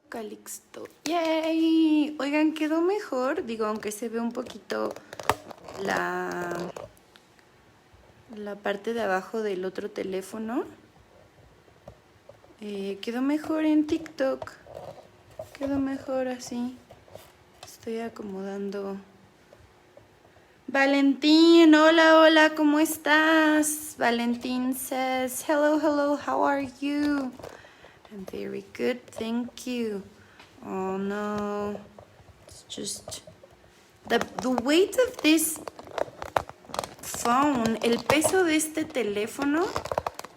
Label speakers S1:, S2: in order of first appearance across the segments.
S1: Calixto. ¡Yay! Oigan, quedó mejor. Digo, aunque se ve un poquito la parte de abajo del otro teléfono. Quedó mejor en TikTok. Quedó mejor así. Estoy acomodando. Valentín, hola, hola, ¿cómo estás? Valentín says, hello, hello, how are you? I'm very good, thank you. Oh no, it's just the weight of this phone, el peso de este teléfono,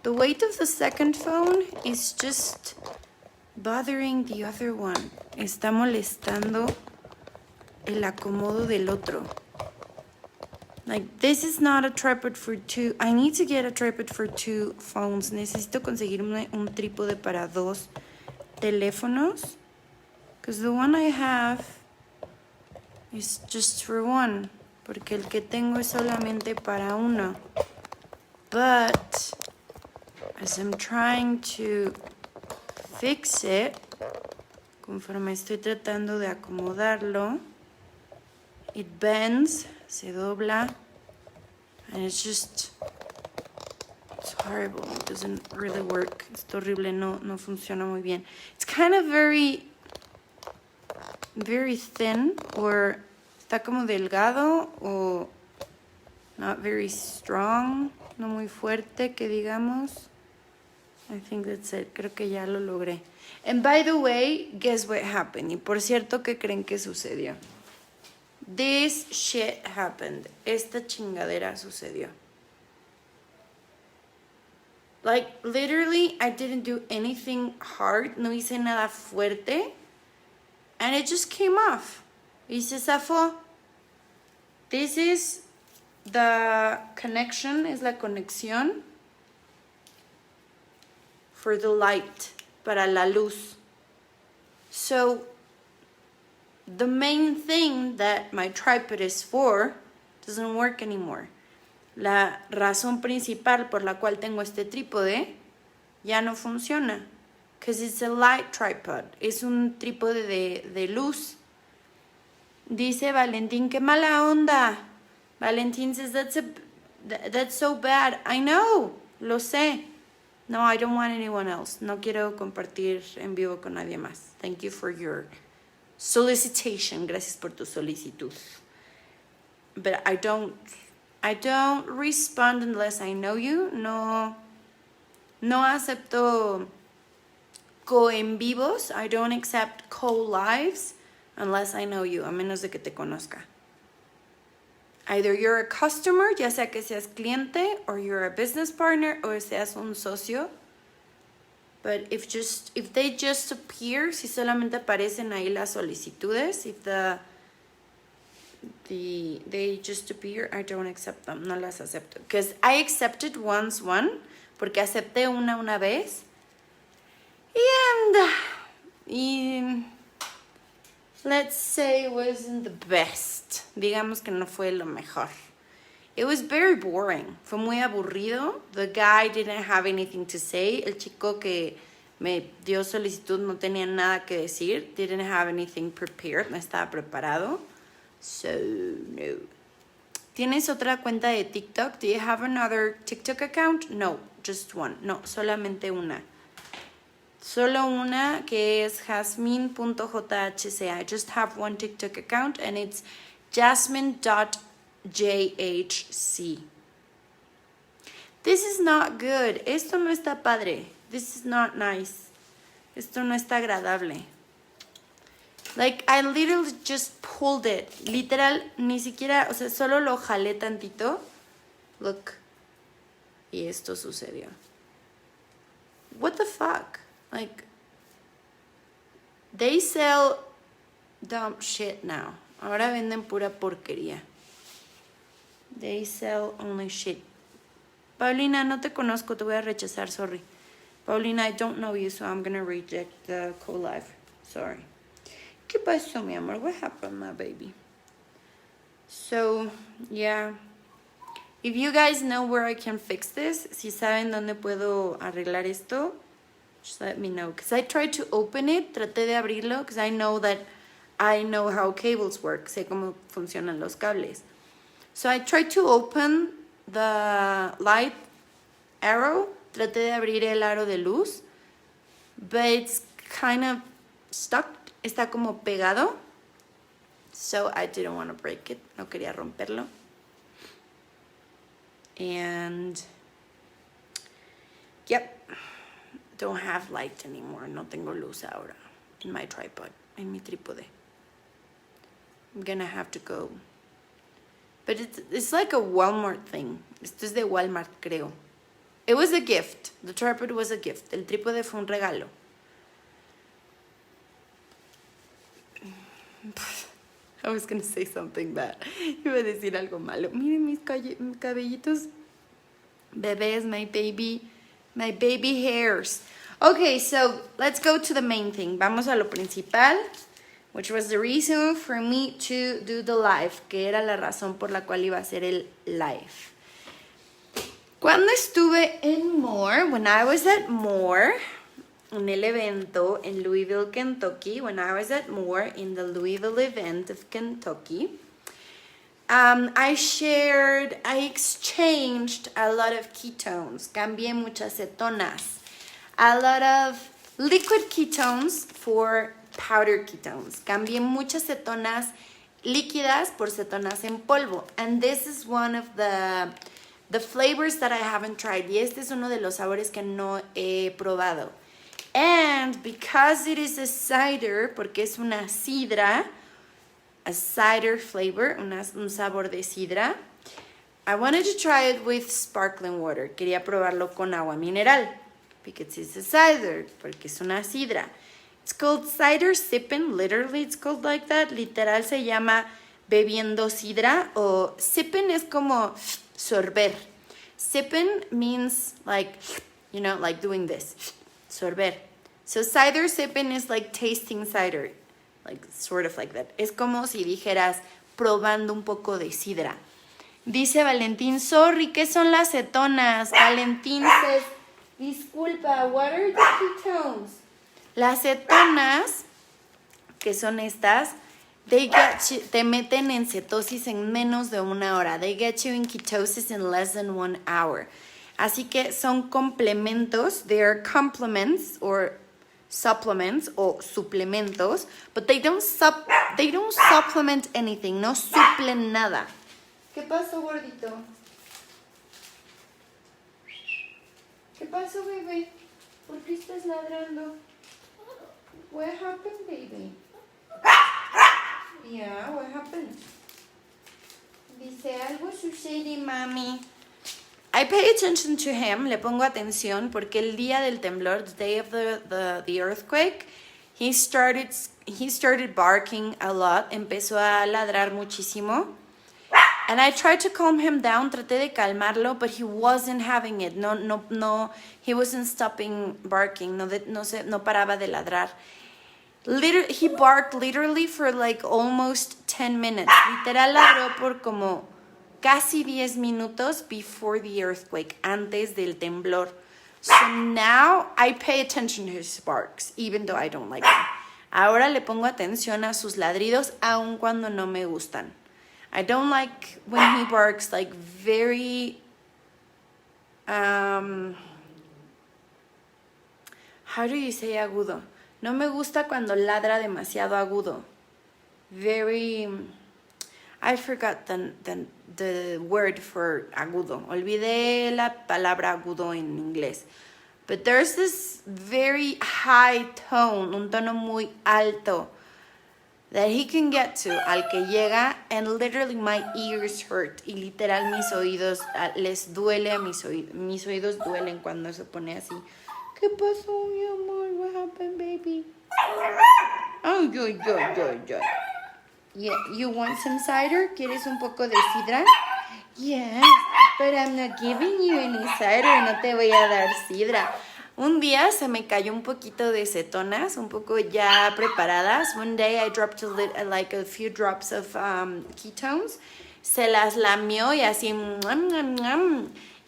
S1: the weight of the second phone is just bothering the other one. Está molestando el acomodo del otro. Like, this is not a tripod for two. I need to get a tripod for two phones. Necesito conseguirme un trípode para dos teléfonos. Because the one I have is just for one. Porque el que tengo es solamente para uno. But, as I'm trying to fix it, conforme estoy tratando de acomodarlo, it bends, se dobla, and it's horrible. It doesn't really work. It's horrible, no funciona muy bien. It's kind of very thin, or está como delgado, o not very strong, no muy fuerte, que digamos. I think that's it. Creo que ya lo logré. And by the way, guess what happened? Y por cierto, ¿qué creen que sucedió? This shit happened. Esta chingadera sucedió. Like, literally, I didn't do anything hard. No hice nada fuerte. And it just came off. Y se zafó. This is the connection. Es la conexión for the light. Para la luz. So, the main thing that my tripod is for doesn't work anymore. La razón principal por la cual tengo este trípode ya no funciona. Because it's a light tripod. Es un trípode de luz. Dice Valentín, qué mala onda. Valentín says, that's so bad. I know, lo sé. No, I don't want anyone else. No quiero compartir en vivo con nadie más. Thank you for your solicitation. Gracias por tu solicitud. But I don't respond unless I know you. No acepto co-en vivos. I don't accept co-lives unless I know you, a menos de que te conozca. Either you're a customer, ya sea que seas cliente, or you're a business partner, o seas un socio. But if they just appear, si solamente aparecen ahí las solicitudes, if they just appear, I don't accept them, no las acepto. Because I accepted once one, porque acepté una vez, y let's say it wasn't the best. Digamos que no fue lo mejor. It was very boring. Fue muy aburrido. The guy didn't have anything to say. El chico que me dio solicitud no tenía nada que decir. Didn't have anything prepared. No estaba preparado. So, no. ¿Tienes otra cuenta de TikTok? Do you have another TikTok account? No, just one. No, solamente una. Solo una, que es jasmine.jhc. I just have one TikTok account and it's jasmine.jhc. This is not good. Esto no está padre. This is not nice. Esto no está agradable. Like, I literally just pulled it. Literal, ni siquiera, o sea, solo lo jalé tantito. Look. Y esto sucedió. What the fuck? Like, they sell dumb shit now. Ahora venden pura porquería. They sell only shit. Paulina, no te conozco, te voy a rechazar, sorry. Paulina, I don't know you, so I'm gonna reject the co-live. Sorry. ¿Qué pasó, mi amor? What happened, my baby? So, yeah. If you guys know where I can fix this, si saben dónde puedo arreglar esto, Just let me know. Because I tried to open it, traté de abrirlo, because I know how cables work. Sé cómo funcionan los cables. So I tried to open the light arrow. Traté de abrir el aro de luz. But it's kind of stuck. Está como pegado. So I didn't want to break it. No quería romperlo. And yep. Don't have light anymore. No tengo luz ahora in my tripod, en mi trípode. I'm gonna have to go. But it's like a Walmart thing. Esto es de Walmart, creo. It was a gift. The tripod was a gift. El trípode fue un regalo. I was gonna say something bad. Iba a decir algo malo. Miren mis cabellitos. Bebés, my baby hairs. Okay, so let's go to the main thing. Vamos a lo principal, which was the reason for me to do the live, que era la razón por la cual iba a hacer el live. Cuando estuve en Moore, when I was at Moore, en el evento in Louisville, Kentucky, when I was at Moore in the Louisville event of Kentucky, I exchanged a lot of ketones. Cambié muchas cetonas. A lot of liquid ketones for powder ketones. Cambié muchas cetonas líquidas por cetonas en polvo. And this is one of the flavors that I haven't tried. Y este es uno de los sabores que no he probado. And because it is a cider, porque es una sidra, a cider flavor, un sabor de sidra, I wanted to try it with sparkling water. Quería probarlo con agua mineral. Because it's a cider, porque es una sidra. It's called cider sipping, literally it's called like that. Literal se llama bebiendo sidra, o sipping es como sorber. Sipping means like, you know, like doing this, sorber. So cider sipping is like tasting cider, like sort of like that. Es como si dijeras probando un poco de sidra. Dice Valentín, sorry, ¿qué son las cetonas? Valentín says, disculpa, what are the ketones? Las cetonas, que son estas, te meten en cetosis en menos de una hora. They get you in ketosis in less than 1 hour. Así que son complementos. They are complements or supplements o suplementos, but they don't supplement anything. No suplen nada. ¿Qué pasó, gordito? ¿Qué pasó, bebé? ¿Por qué estás ladrando? What happened, baby? Yeah, what happened? Dice, algo sucede, mami. I pay attention to him, le pongo atención, porque el día del temblor, the day of the earthquake, he started barking a lot, empezó a ladrar muchísimo. And I tried to calm him down, traté de calmarlo, but he wasn't having it. No, he wasn't stopping barking, no paraba de ladrar. He barked literally for like almost 10 minutes. Literal ladró por como casi 10 minutos before the earthquake, antes del temblor. So now I pay attention to his barks, even though I don't like them. Ahora le pongo atención a sus ladridos, aun cuando no me gustan. I don't like when he barks like very, how do you say agudo? No me gusta cuando ladra demasiado agudo. Very, I forgot the word for agudo. Olvidé la palabra agudo en inglés. But there's this very high tone, un tono muy alto, that he can get to, al que llega, and literally my ears hurt. Y literal mis oídos, les duele a mis oídos. Mis oídos duelen cuando se pone así. ¿Qué pasó, mi amor? What happened, baby? Oh, yo. Yeah, you want some cider? ¿Quieres un poco de sidra? Yes, but I'm not giving you any cider. No te voy a dar sidra. Un día se me cayó un poquito de cetonas, un poco ya preparadas. One day I dropped like a few drops of ketones. Se las lamió y así,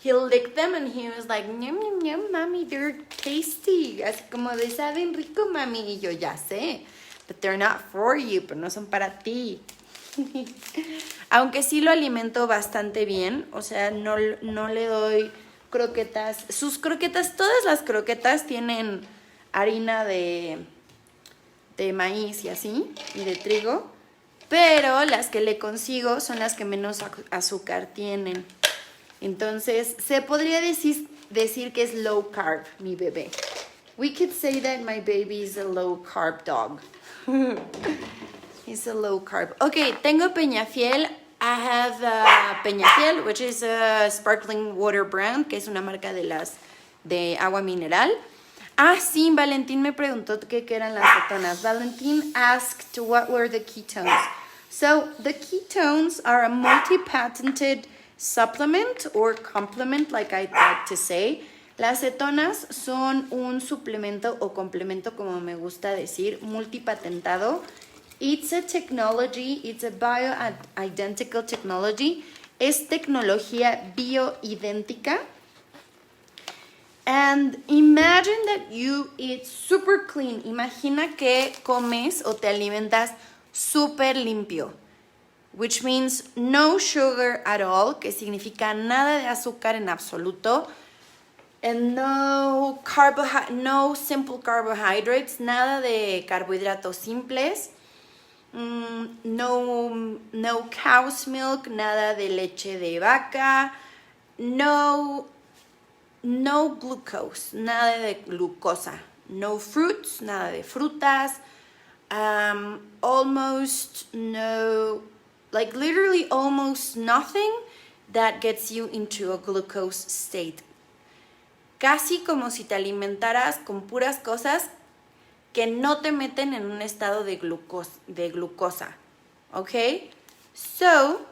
S1: he licked them and he was like, ñam, ñam, ñam, mami, they're tasty. Así como de, saben rico, mami. Y yo, ya sé, but they're not for you, pero no son para ti. Aunque sí lo alimento bastante bien, o sea, no le doy croquetas. Sus croquetas, todas las croquetas tienen harina de maíz y así, y de trigo, pero las que le consigo son las que menos azúcar tienen. Entonces, se podría decir que es low carb, mi bebé. We could say that my baby is a low carb dog. He's a low carb. Okay, tengo Peñafiel. I have Peñafiel, which is a sparkling water brand, que es una marca de agua mineral. Ah, sí, Valentín me preguntó qué eran las cetonas. Valentín asked what were the ketones. So, the ketones are a multi-patented supplement or complement, like I like to say. Las cetonas son un suplemento o complemento, como me gusta decir, multipatentado. It's a technology, it's a bioidentical technology. Es tecnología bioidéntica. And imagine that you eat super clean. Imagina que comes o te alimentas super limpio. Which means no sugar at all, que significa nada de azúcar en absoluto. And no simple carbohydrates, nada de carbohidratos simples. No cow's milk, nada de leche de vaca. No glucose, nada de glucosa. No fruits, nada de frutas. Almost no, like literally almost nothing that gets you into a glucose state. Casi como si te alimentaras con puras cosas que no te meten en un estado de glucosa. Okay? So,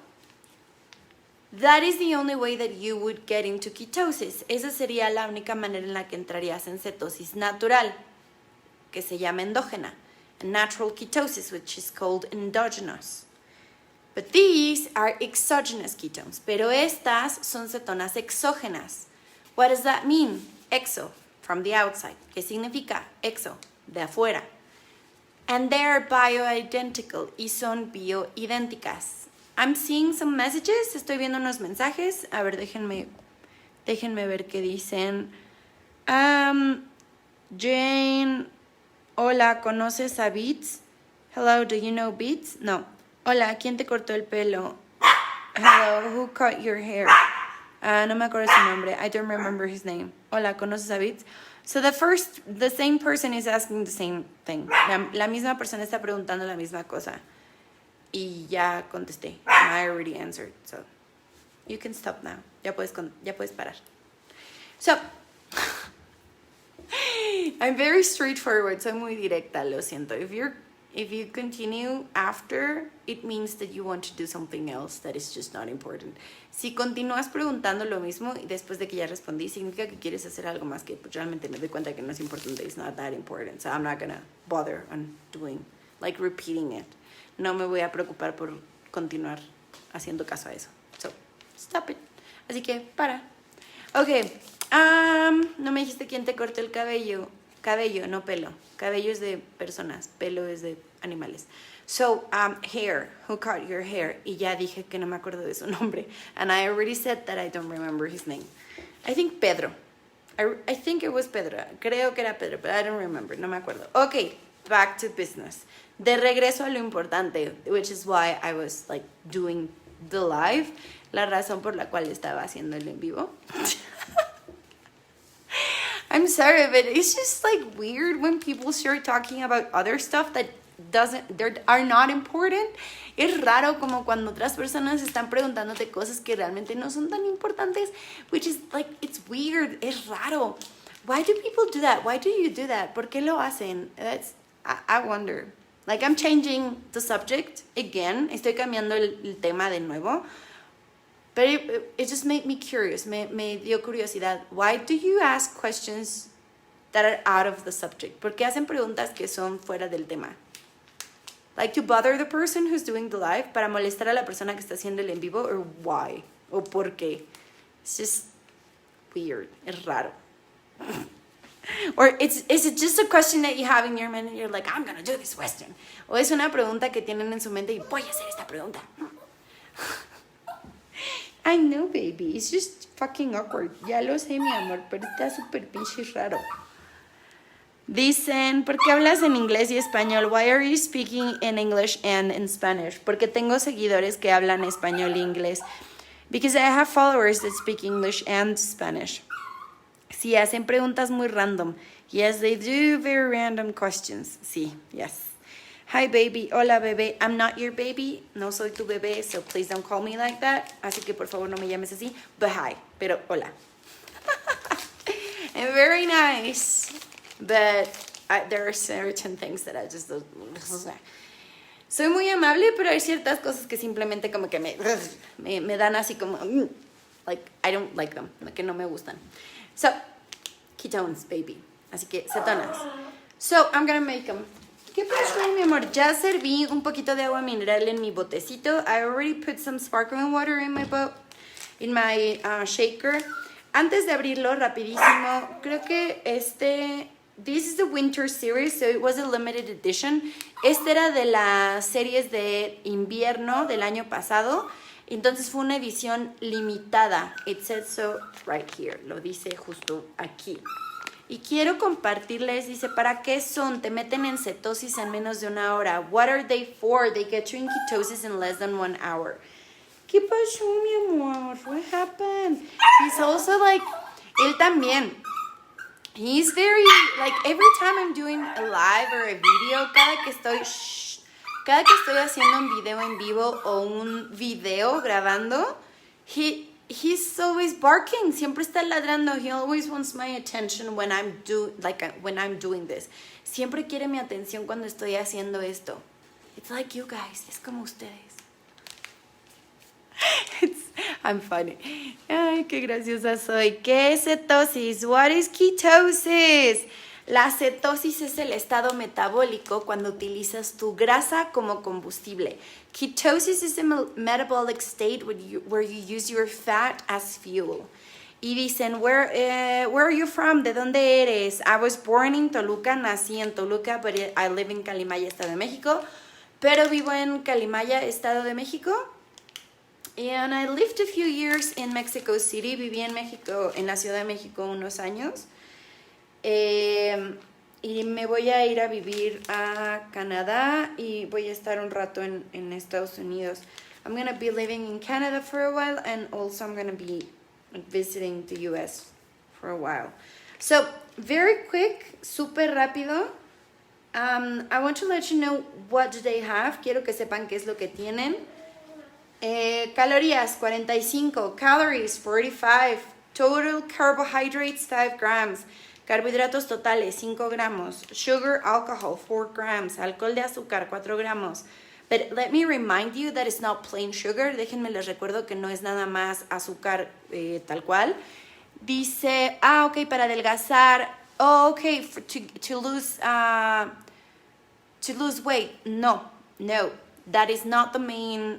S1: that is the only way that you would get into ketosis. Esa sería la única manera en la que entrarías en cetosis natural, que se llama endógena. Natural ketosis, which is called endogenous. But these are exogenous ketones. Pero estas son cetonas exógenas. What does that mean? Exo, from the outside. ¿Qué significa? Exo, de afuera. And they are bioidentical, y son bioidénticas. I'm seeing some messages. Estoy viendo unos mensajes. A ver, déjenme ver qué dicen. Jane, hola, ¿conoces a Beats? Hello, do you know Beats? No. Hola, ¿quién te cortó el pelo? Hello, who cut your hair? No me acuerdo su nombre. I don't remember his name. Hola, ¿conoces a Beats? So the same person is asking the same thing. La misma persona está preguntando la misma cosa. Y ya contesté. I already answered. So you can stop now. Ya puedes parar. So, I'm very straightforward. Soy muy directa, lo siento. If you continue after, it means that you want to do something else that is just not important. Si continúas preguntando lo mismo y después de que ya respondí, significa que quieres hacer algo más que pues, realmente me doy cuenta que no es importante. It's not that important. So I'm not gonna bother on doing, like repeating it. No me voy a preocupar por continuar haciendo caso a eso. So, stop it. Así que, para. Ok. No me dijiste quién te cortó el cabello. Cabello, no pelo. Cabello es de personas. Pelo es de animales. So, hair. Who cut your hair? Y ya dije que no me acuerdo de su nombre. And I already said that I don't remember his name. I think Pedro. I think it was Pedro. Creo que era Pedro, but I don't remember. No me acuerdo. Ok. Back to business. De regreso a lo importante, which is why I was like doing the live. La razón por la cual estaba haciendo el en vivo. I'm sorry, but it's just like weird when people start talking about other stuff that are not important. Es raro como cuando otras personas están preguntándote cosas que realmente no son tan importantes, which is like, it's weird, es raro. Why do people do that? Why do you do that? ¿Por qué lo hacen? I wonder. Like, I'm changing the subject again. Estoy cambiando el tema de nuevo. But it just made me curious. Me dio curiosidad. Why do you ask questions that are out of the subject? ¿Por qué hacen preguntas que son fuera del tema? Like to bother the person who's doing the live, para molestar a la persona que está haciendo el en vivo, or why? O por qué. It's just, weird. Es raro. Or is it just a question that you have in your mind and you're like, I'm gonna do this question? O es una pregunta que tienen en su mente y voy a hacer esta pregunta. I know, baby. It's just fucking awkward. Ya lo sé, mi amor, pero está súper pinche raro. Dicen, ¿por qué hablas en inglés y español? Why are you speaking in English and in Spanish? Porque tengo seguidores que hablan español e inglés. Because I have followers that speak English and Spanish. Sí, hacen preguntas muy random. Yes, they do very random questions. Sí, yes. Hi, baby. Hola, bebé. I'm not your baby. No soy tu bebé, so please don't call me like that. Así que por favor no me llames así. But hi. Pero hola. And very nice. But there are certain things that I just don't... Soy muy amable, pero hay ciertas cosas que simplemente como que me dan así como... Like, I don't like them. Que no me gustan. So, ketones, baby. Así que, cetonas. So, I'm gonna make them. ¿Qué pasó, mi amor? Ya serví un poquito de agua mineral en mi botecito. I already put some sparkling water in my shaker. Antes de abrirlo, rapidísimo, creo que this is the winter series, so it was a limited edition. Este era de las series de invierno del año pasado. Entonces fue una edición limitada. It says so right here. Lo dice justo aquí. Y quiero compartirles, dice, ¿para qué son? Te meten en cetosis en menos de una hora. What are they for? They get you in ketosis in less than 1 hour. ¿Qué pasó, mi amor? What happened? He's also like, él también. He's very, like, every time I'm doing a live or a video, cada que estoy haciendo un video en vivo o un video grabando, he's always barking. Siempre está ladrando. He always wants my attention when I'm doing this. Siempre quiere mi atención cuando estoy haciendo esto. It's like you guys. Es como ustedes. I'm funny. Ay, qué graciosa soy. ¿Qué es cetosis? What is ketosis? La cetosis es el estado metabólico cuando utilizas tu grasa como combustible. Ketosis is a metabolic state where you use your fat as fuel. Y dicen, where are you from? ¿De dónde eres? I was born in Toluca, nací en Toluca, but I live in Calimaya, Estado de México. Pero vivo en Calimaya, Estado de México. And I lived a few years in Mexico City. Viví en México, en la Ciudad de México unos años. Y me voy a ir a vivir a Canadá y voy a estar un rato en Estados Unidos. I'm going to be living in Canada for a while and also I'm going to be visiting the US for a while. So, very quick, super rápido. I want to let you know what do they have. Quiero que sepan qué es lo que tienen. Calorías, 45. Calories, 45. Total carbohydrates, 5 grams. Carbohidratos totales, 5 gramos. Sugar, alcohol, 4 grams. Alcohol de azúcar, 4 gramos. But let me remind you that it's not plain sugar. Déjenme les recuerdo que no es nada más azúcar tal cual. Dice, ok, para adelgazar. Oh, ok, to lose weight. No. That is not the main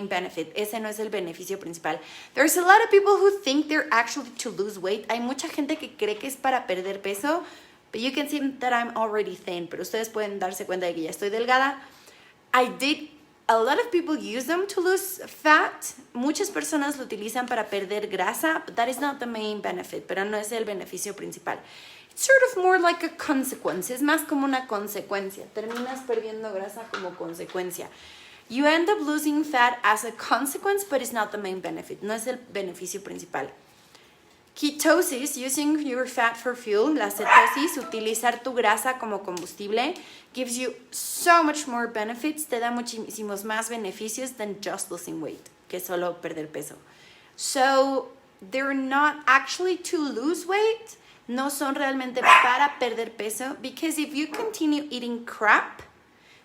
S1: benefit. Ese no es el beneficio principal. There's a lot of people who think they're actually to lose weight. Hay mucha gente que cree que es para perder peso. But you can see that I'm already thin. Pero ustedes pueden darse cuenta de que ya estoy delgada. A lot of people use them to lose fat. Muchas personas lo utilizan para perder grasa. But that is not the main benefit. Pero no es el beneficio principal. It's sort of more like a consequence. Es más como una consecuencia. Terminas perdiendo grasa como consecuencia. You end up losing fat as a consequence, but it's not the main benefit. No es el beneficio principal. Ketosis, using your fat for fuel, la cetosis, utilizar tu grasa como combustible, gives you so much more benefits, te da muchísimos más beneficios than just losing weight, que solo perder peso. So, they're not actually to lose weight, no son realmente para perder peso, because if you continue eating crap,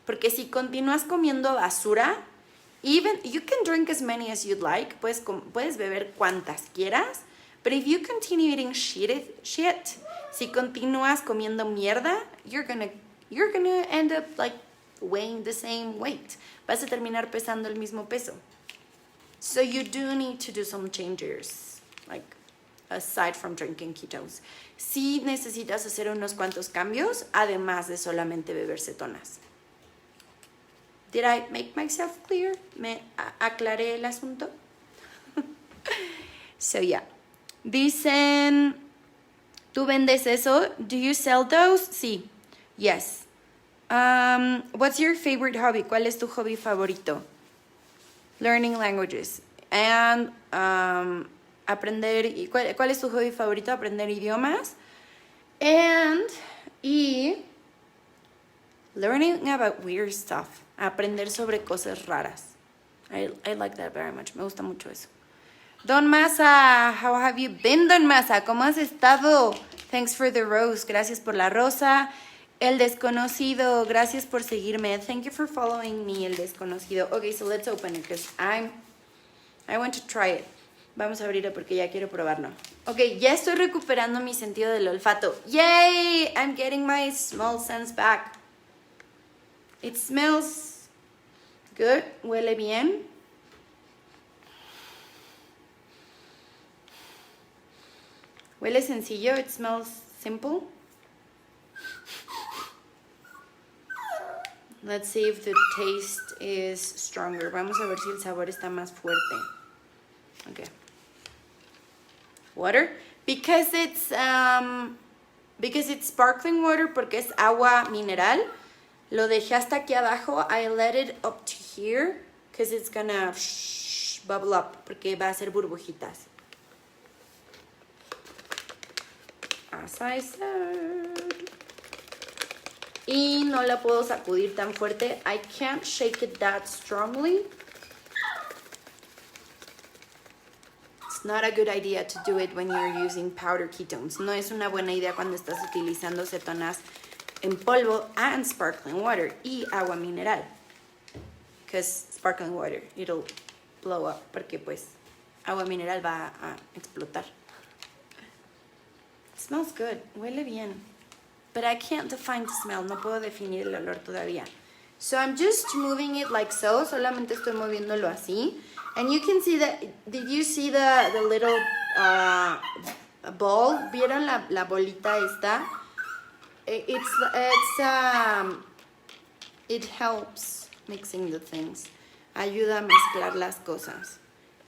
S1: porque si continúas comiendo basura, even you can drink as many as you'd like, puedes beber cuantas quieras, but if you continue eating shit, si continúas comiendo mierda, you're gonna end up like weighing the same weight. Vas a terminar pesando el mismo peso. So you do need to do some changes. like aside from drinking ketones. Sí necesitas hacer unos cuantos cambios, además de solamente beber cetonas. Did I make myself clear? ¿Me aclaré el asunto? So yeah. Dicen, ¿tú vendes eso? Do you sell those? Sí. Yes. What's your favorite hobby? ¿Cuál es tu hobby favorito? Learning languages. And aprender. ¿Cuál es tu hobby favorito? Aprender idiomas. Y learning about weird stuff. Aprender sobre cosas raras. I like that very much. Me gusta mucho eso. Don Masa, how have you been, Don Masa? ¿Cómo has estado? Thanks for the rose. Gracias por la rosa. El desconocido, gracias por seguirme. Thank you for following me, el desconocido. Okay, so let's open it because I want to try it. Vamos a abrirlo porque ya quiero probarlo. Okay, ya estoy recuperando mi sentido del olfato. Yay! I'm getting my smell sense back. It smells good. Huele bien. Huele sencillo. It smells simple. Let's see if the taste is stronger. Vamos a ver si el sabor está más fuerte. Okay. Water. Because it's sparkling water, porque es agua mineral. Lo dejé hasta aquí abajo. I let it up to here because it's gonna bubble up, porque va a hacer burbujitas. As I said. Y no la puedo sacudir tan fuerte. I can't shake it that strongly. It's not a good idea to do it when you're using powder ketones. No es una buena idea cuando estás utilizando cetonas en polvo and sparkling water y agua mineral. Because sparkling water, it'll blow up. Porque pues agua mineral va a explotar. It smells good. Huele bien. But I can't define the smell. No puedo definir el olor todavía. So I'm just moving it like so. Solamente estoy moviéndolo así. And you can see that. Did you see the little ball? ¿Vieron la bolita esta? It helps mixing the things. Ayuda a mezclar las cosas.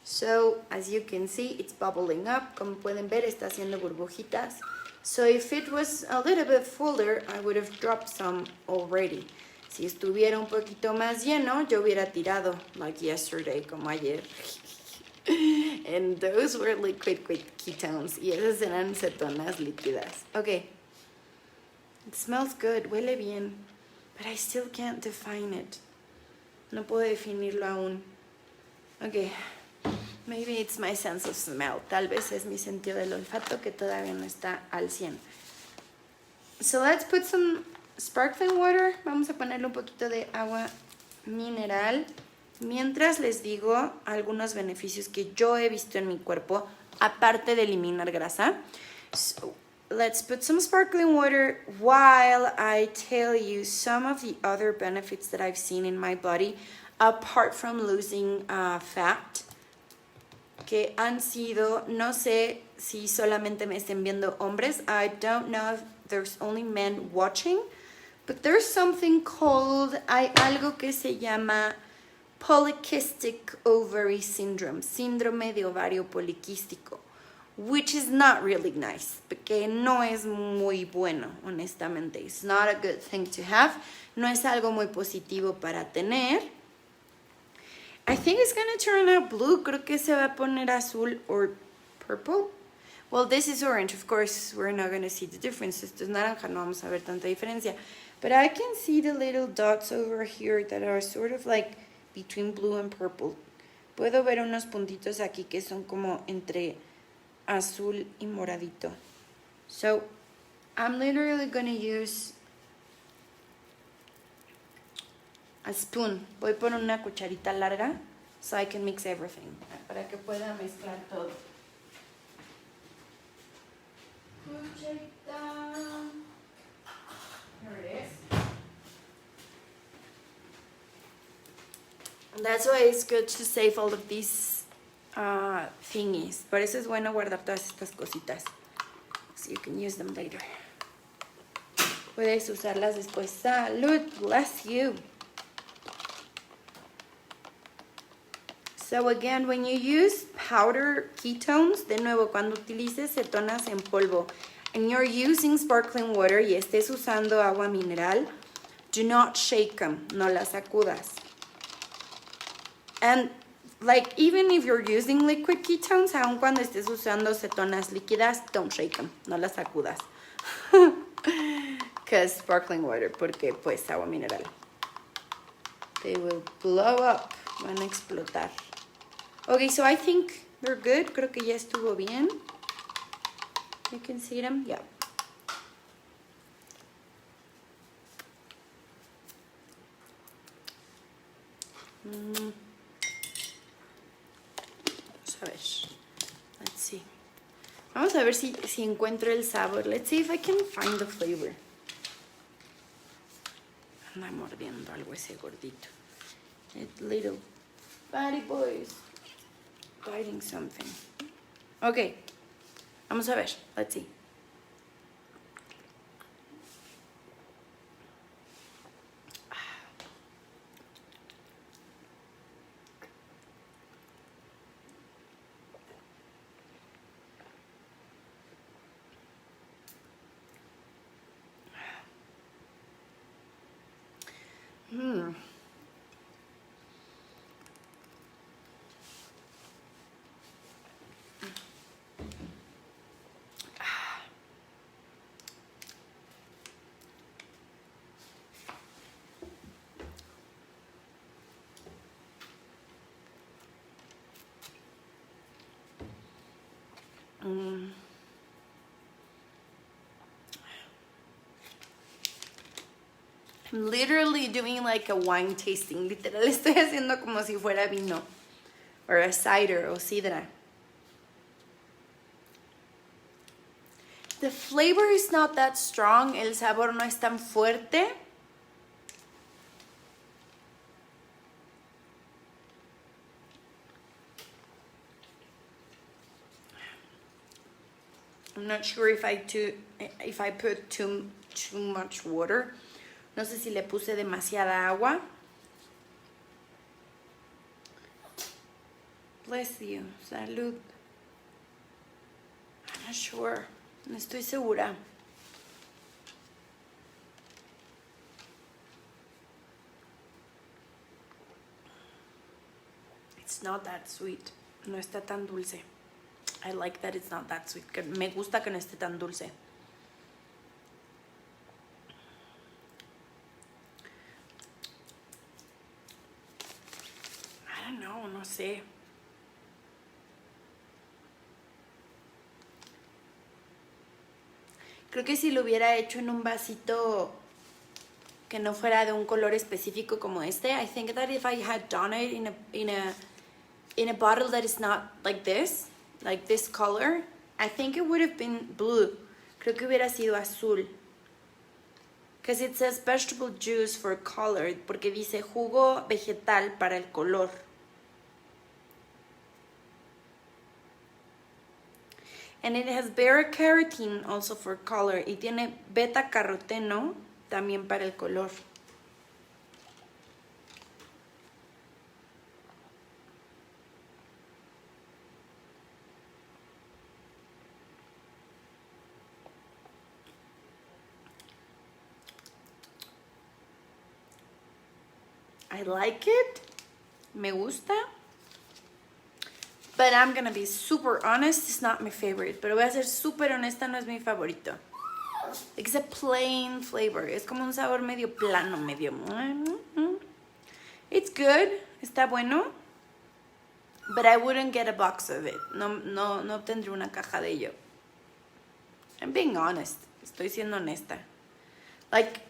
S1: So as you can see, it's bubbling up. Como pueden ver, está haciendo burbujitas. So if it was a little bit fuller, I would have dropped some already. Si estuviera un poquito más lleno, yo hubiera tirado, like yesterday, como ayer. And those were liquid ketones. Y esas eran cetonas líquidas. Okay. It smells good. Huele bien. But I still can't define it. No puedo definirlo aún. Okay. Maybe it's my sense of smell. Tal vez es mi sentido del olfato que todavía no está al 100. So let's put some sparkling water. Vamos a ponerle un poquito de agua mineral. Mientras les digo algunos beneficios que yo he visto en mi cuerpo, aparte de eliminar grasa. So let's put some sparkling water while I tell you some of the other benefits that I've seen in my body, apart from losing fat. Que han sido, no sé si solamente me estén viendo hombres. I don't know if there's only men watching. But there's something called, hay algo que se llama polycystic ovary syndrome. Síndrome de ovario poliquístico. Which is not really nice. Porque no es muy bueno, honestamente. It's not a good thing to have. No es algo muy positivo para tener. I think it's going to turn out blue. Creo que se va a poner azul or purple. Well, this is orange. Of course, we're not going to see the difference. Esto es naranja. No vamos a ver tanta diferencia. But I can see the little dots over here that are sort of like between blue and purple. Puedo ver unos puntitos aquí que son como entre azul y moradito. So, I'm literally going to use a spoon. Voy por una cucharita larga so I can mix everything. Para que pueda mezclar todo. Cucharita. Here it is. And that's why it's good to save all of these thingies. Por eso es bueno guardar todas estas cositas. So you can use them later. Puedes usarlas después. Salud, bless you. So again, when you use powder ketones, de nuevo, cuando utilices cetonas en polvo, and you're using sparkling water y estés usando agua mineral, do not shake them, no las sacudas. And like, even if you're using liquid ketones, aun cuando estés usando cetonas líquidas, don't shake them, no las sacudas. Because sparkling water, porque pues agua mineral. They will blow up, van a explotar. Okay, so I think they're good. Creo que ya estuvo bien. You can see them, yeah. Vamos a ver. Let's see. Vamos a ver si encuentro el sabor. Let's see if I can find the flavor. Anda mordiendo algo ese gordito. That little fatty boys biting something. Okay. Vamos a ver. Let's see. I'm literally doing like a wine tasting. Literal, estoy haciendo como si fuera vino. Or a cider o sidra. The flavor is not that strong. El sabor no es tan fuerte. I'm not sure if I put too much water. No sé si le puse demasiada agua. Bless you. Salud. I'm not sure. No estoy segura. It's not that sweet. No está tan dulce. I like that it's not that sweet. Me gusta que no esté tan dulce. I don't know, no sé. Creo que si lo hubiera hecho en un vasito que no fuera de un color específico como este, I think that if I had done it in a bottle that is not like this color, I think it would have been blue. Creo que hubiera sido azul. Because it says vegetable juice for color, porque dice jugo vegetal para el color. And it has beta-carotene also for color. Y tiene beta-caroteno también para el color. I like it. Me gusta. But I'm gonna be super honest, it's not my favorite. Pero voy a ser super honesta, no es mi favorito. It's a plain flavor. Es como un sabor medio plano, medio... It's good. Está bueno. But I wouldn't get a box of it. No obtendré una caja de ello. I'm being honest. Estoy siendo honesta. Like,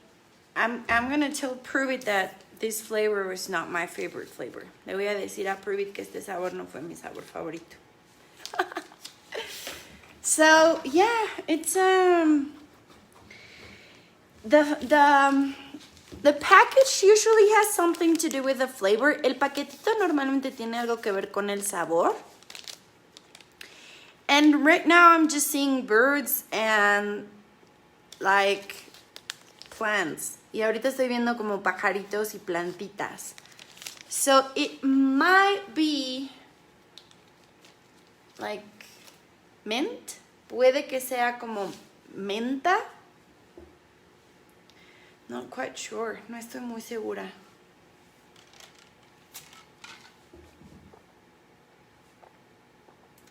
S1: I'm gonna prove it that this flavor is not my favorite flavor. Le voy a decir a Prove It que este sabor no fue mi sabor favorito. So, yeah, it's the package usually has something to do with the flavor. El paquetito normalmente tiene algo que ver con el sabor. And right now I'm just seeing birds and like plants. Y ahorita estoy viendo como pajaritos y plantitas. So it might be like mint. Puede que sea como menta. Not quite sure. No estoy muy segura.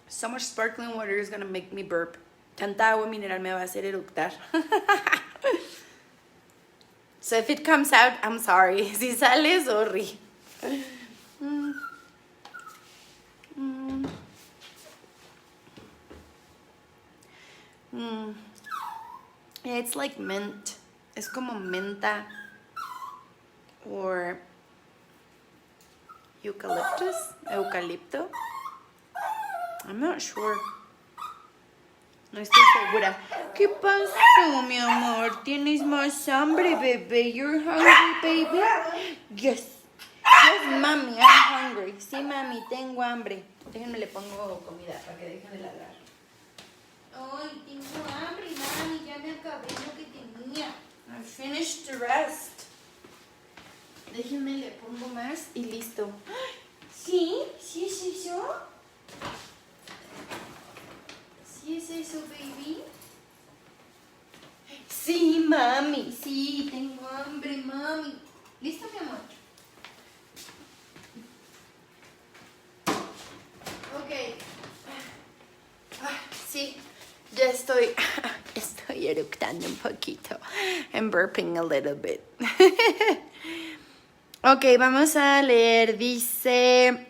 S1: So much sparkling water is gonna make me burp. Tanta agua mineral me va a hacer eructar. So if it comes out, I'm sorry. Si sale, sorry. Yeah, it's like mint. Es como menta or eucalipto. I'm not sure. No estoy segura. ¿Qué pasó, mi amor? ¿Tienes más hambre, bebé? You're hungry, baby? Yes. Yes, mami, I'm hungry. Sí, mami, tengo hambre. Déjenme le pongo comida para que dejen de ladrar. Ay, tengo hambre, mami. Ya me acabé lo que tenía. I finished the rest. Déjenme le pongo más y listo. ¿Sí? ¿Sí es eso? ¿Sí es eso, baby? Sí, mami. Sí, tengo hambre, mami. ¿Listo, mi amor? Ok. Sí, ya estoy eructando un poquito. I'm burping a little bit. Ok, vamos a leer. Dice,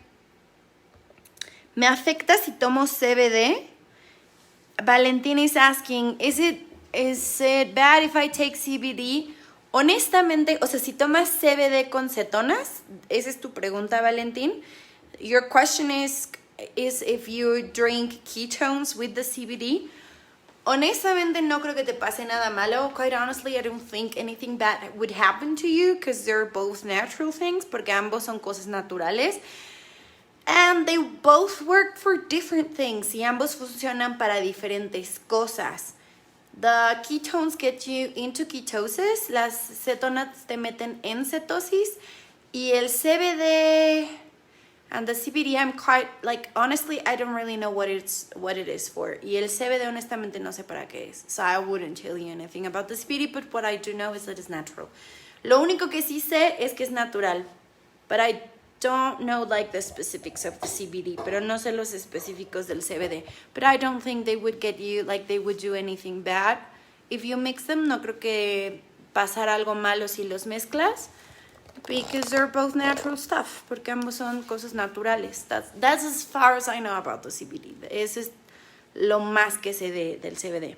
S1: ¿me afecta si tomo CBD? Valentina is asking, is it bad if I take CBD? Honestamente, o sea, si tomas CBD con cetonas, esa es tu pregunta, Valentín. Your question is if you drink ketones with the CBD. Honestamente, no creo que te pase nada malo. Quite honestly, I don't think anything bad would happen to you because they're both natural things, porque ambos son cosas naturales. And they both work for different things. Y ambos funcionan para diferentes cosas. The ketones get you into ketosis. Las cetonas te meten en cetosis. Y el CBD and the CBD, I'm quite, like, honestly, I don't really know what it is for. Y el CBD, honestamente, no sé para qué es. So I wouldn't tell you anything about the CBD, but what I do know is that it's natural. Lo único que sí sé es que es natural. But I don't know like the specifics of the CBD, pero no sé los específicos del CBD. But I don't think they would get you, like they would do anything bad. If you mix them, no creo que pasar algo malo si los mezclas. Because they're both natural stuff. Porque ambos son cosas naturales. That's as far as I know about the CBD. Eso es lo más que sé del CBD.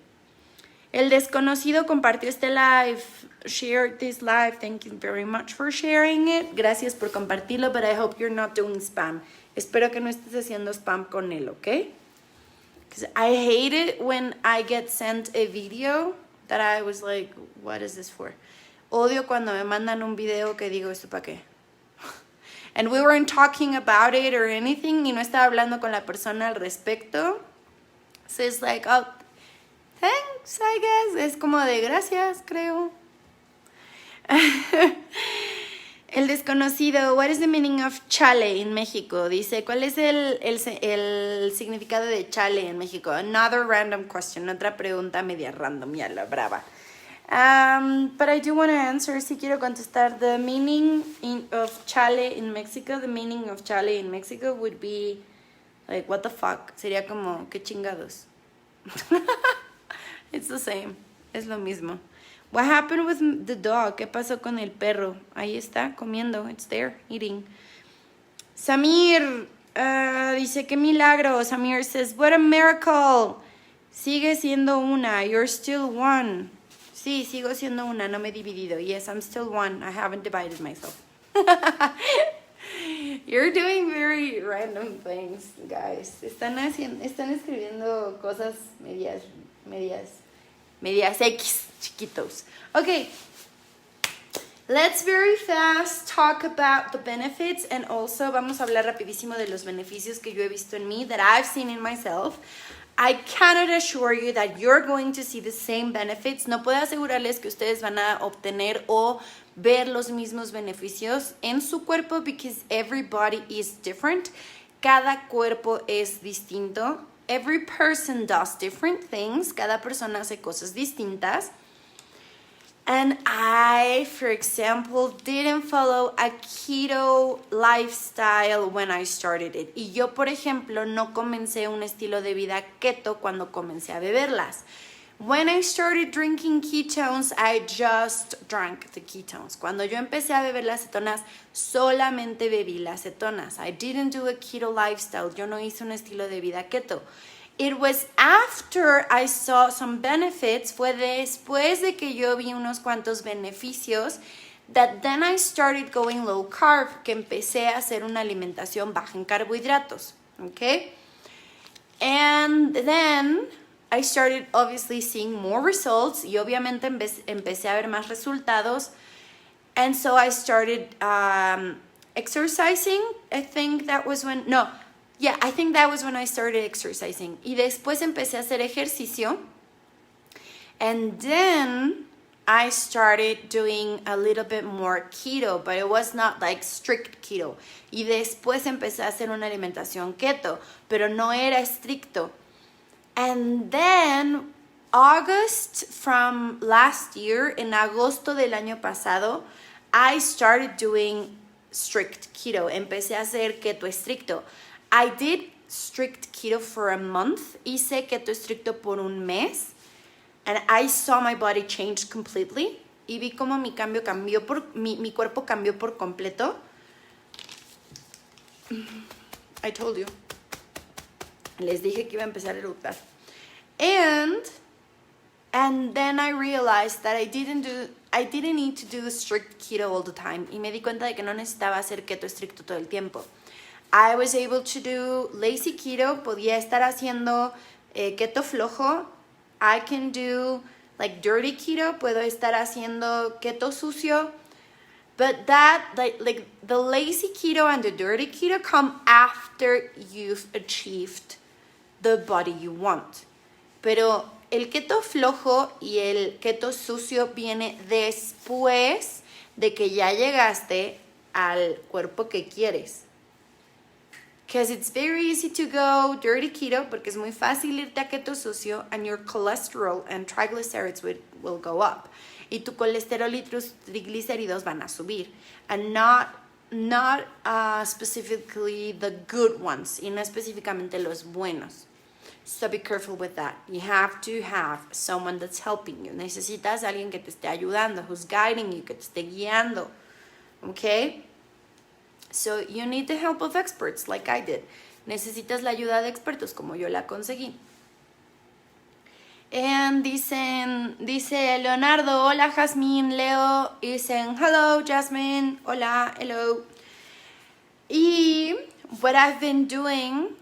S1: El desconocido compartió este live. Shared this live. Thank you very much for sharing it. Gracias por compartirlo, but I hope you're not doing spam. Espero que no estés haciendo spam con él, ¿ok? Because I hate it when I get sent a video that I was like, what is this for? Odio cuando me mandan un video que digo, ¿esto para qué? And we weren't talking about it or anything, y no estaba hablando con la persona al respecto. So it's like, oh, thanks, I guess. Es como de gracias, creo. El desconocido, what is the meaning of chale in Mexico? Dice, ¿cuál es el significado de chale en México? Another random question, otra pregunta media random, ya la brava. But I do want to answer, si quiero contestar, the meaning of chale in Mexico, the meaning of chale in Mexico would be, like, what the fuck? Sería como, ¿qué chingados? It's the same, es lo mismo. What happened with the dog? ¿Qué pasó con el perro? Ahí está, comiendo. It's there, eating. Samir dice, qué milagro. Samir says, what a miracle. Sigue siendo una. You're still one. Sí, sigo siendo una. No me he dividido. Yes, I'm still one. I haven't divided myself. You're doing very random things, guys. Están escribiendo cosas medias X, chiquitos. Okay, let's very fast talk about the benefits, and also vamos a hablar rapidísimo de los beneficios que yo he visto en mí, that I've seen in myself. I cannot assure you that you're going to see the same benefits. No puedo asegurarles que ustedes van a obtener o ver los mismos beneficios en su cuerpo because every body is different. Cada cuerpo es distinto. Every person does different things. Cada persona hace cosas distintas. And I, for example, didn't follow a keto lifestyle when I started it. Y yo, por ejemplo, no comencé un estilo de vida keto cuando comencé a beberlas. When I started drinking ketones, I just drank the ketones. Cuando yo empecé a beber las cetonas, solamente bebí las cetonas. I didn't do a keto lifestyle. Yo no hice un estilo de vida keto. It was after I saw some benefits, fue después de que yo vi unos cuantos beneficios, that then I started going low carb, que empecé a hacer una alimentación baja en carbohidratos, okay? And then I started obviously seeing more results, y obviamente empecé a ver más resultados, and so I started exercising. I think that was when I started exercising. Y después empecé a hacer ejercicio. And then I started doing a little bit more keto, but it was not like strict keto. Y después empecé a hacer una alimentación keto, pero no era estricto. And then August from last year, en agosto del año pasado, I started doing strict keto. Empecé a hacer keto estricto. I did strict keto for a month. Hice keto estricto por un mes. And I saw my body change completely. Y vi como mi cuerpo cambió por completo. I told you. Les dije que iba a empezar a eructar. And then I realized that I didn't need to do strict keto all the time. Y me di cuenta de que no necesitaba hacer keto estricto todo el tiempo. I was able to do lazy keto. Podía estar haciendo keto flojo. I can do like dirty keto. Puedo estar haciendo keto sucio. But that, like the lazy keto and the dirty keto come after you've achieved the body you want. Pero el keto flojo y el keto sucio viene después de que ya llegaste al cuerpo que quieres. Because it's very easy to go dirty keto, porque es muy fácil irte a keto sucio, and your cholesterol and triglycerides will go up. Y tu colesterol y tus triglicéridos van a subir. And not specifically the good ones, y no específicamente los buenos. So be careful with that. You have to have someone that's helping you. Necesitas a alguien que te esté ayudando, who's guiding you, que te esté guiando. Okay? So you need the help of experts, like I did. Necesitas la ayuda de expertos, como yo la conseguí. And dice Leonardo, hola Jasmine, Leo. Dicen, hello Jasmine, hola, hello. Y what I've been doing,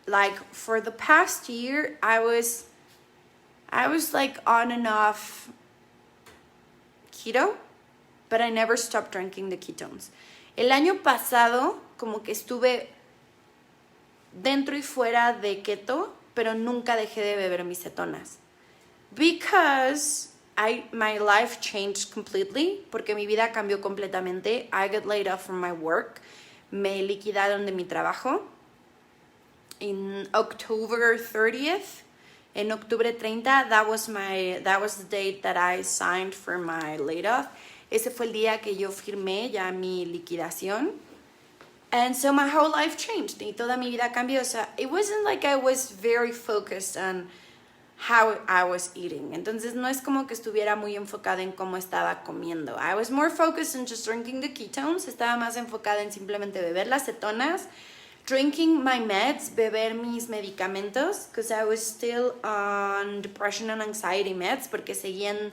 S1: like for the past year, I was like on and off keto, but I never stopped drinking the ketones. El año pasado, como que estuve dentro y fuera de keto, pero nunca dejé de beber mis cetonas. Because my life changed completely, porque mi vida cambió completamente. I got laid off from my work. Me liquidaron de mi trabajo. In October 30th, en octubre 30, that was the date that I signed for my layoff. Ese fue el día que yo firmé ya mi liquidación. And so my whole life changed. Y toda mi vida cambió. So it wasn't like I was very focused on how I was eating. Entonces no es como que estuviera muy enfocada en cómo estaba comiendo. I was more focused on just drinking the ketones. Estaba más enfocada en simplemente beber las cetonas, drinking my meds, beber mis medicamentos, because I was still on depression and anxiety meds, porque seguían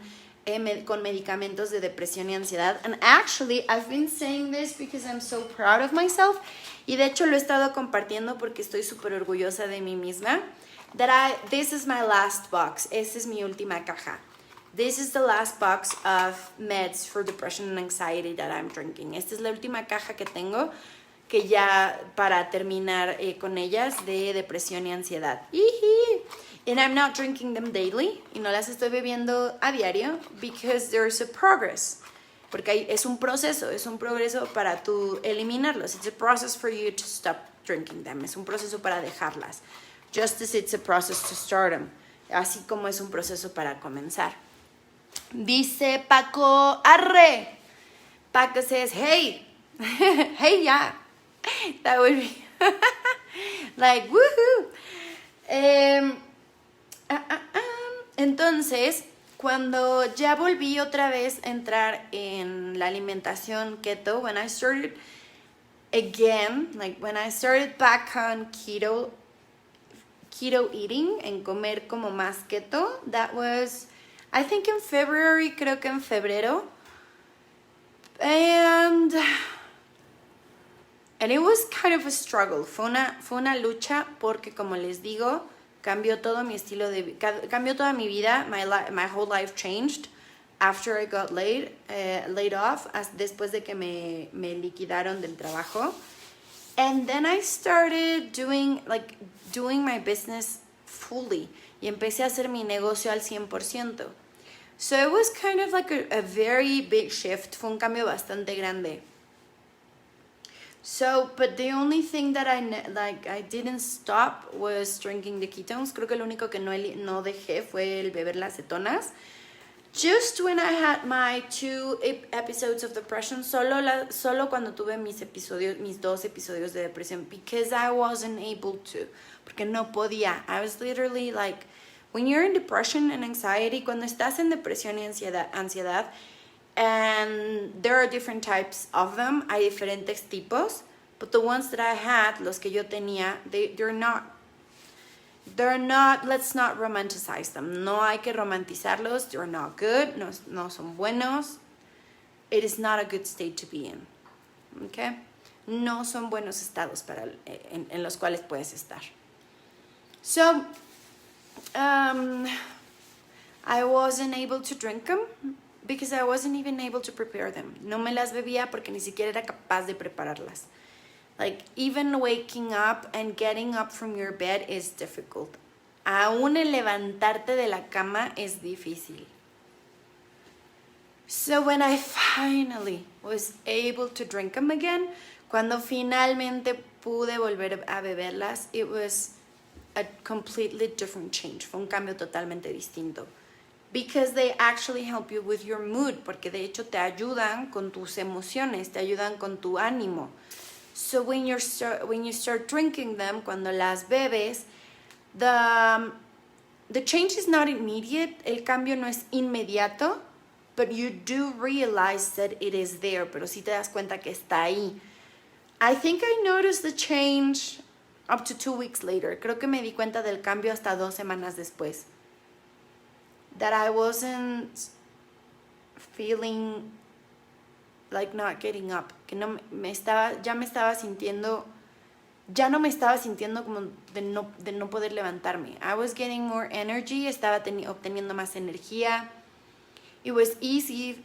S1: con medicamentos de depresión y ansiedad. And actually, I've been saying this because I'm so proud of myself. Y de hecho lo he estado compartiendo porque estoy súper orgullosa de mí misma. This is my last box. Esta es mi última caja. This is the last box of meds for depression and anxiety that I'm drinking. Esta es la última caja que tengo que ya para terminar con ellas de depresión y ansiedad. And I'm not drinking them daily, y no las estoy bebiendo a diario, because there's a progress. Porque es un proceso, es un progreso para tú eliminarlos. It's a process for you to stop drinking them. Es un proceso para dejarlas. Just as it's a process to start them. Así como es un proceso para comenzar. Dice Paco, arre. Paco says, hey. Hey, yeah. That would be like, woohoo. Entonces, cuando ya volví otra vez a entrar en la alimentación keto, when I started again, like when I started back on keto eating, en comer como más keto, that was, I think in February, creo que en febrero. And it was kind of a struggle. Fue una lucha porque, como les digo, cambió todo mi estilo de vida, cambió toda mi vida. My whole life changed after I got laid off, después de que me liquidaron del trabajo. And then I started doing my business fully. Y empecé a hacer mi negocio al 100%. So it was kind of like a very big shift. Fue un cambio bastante grande. So, but the only thing that I didn't stop was drinking the ketones. Creo que lo único que no dejé fue el beber las cetonas. Just when I had my 2 episodes of depression, solo cuando tuve mis 2 episodios de depresión, because I wasn't able to, porque no podía. I was literally like, when you're in depression and anxiety, cuando estás en depresión y ansiedad, and there are different types of them, hay diferentes tipos, but the ones that I had, los que yo tenía, they're not, let's not romanticize them. No hay que romantizarlos. They're not good. No son buenos. It is not a good state to be in. Okay? No son buenos estados en los cuales puedes estar. So, I wasn't able to drink them because I wasn't even able to prepare them. No me las bebía porque ni siquiera era capaz de prepararlas. Like, even waking up and getting up from your bed is difficult. Aún el levantarte de la cama es difícil. So when I finally was able to drink them again, cuando finalmente pude volver a beberlas, it was a completely different change. Fue un cambio totalmente distinto. Because they actually help you with your mood, porque de hecho te ayudan con tus emociones, te ayudan con tu ánimo. So when you start drinking them, cuando las bebes, the change is not immediate. El cambio no es inmediato, but you do realize that it is there. Pero sí te das cuenta que está ahí. I think I noticed the change up to 2 weeks later. Creo que me di cuenta del cambio hasta 2 semanas después. That I wasn't feeling like not getting up, que ya no me estaba sintiendo como de no poder levantarme. I was getting more energy, estaba obteniendo más energía. It was easier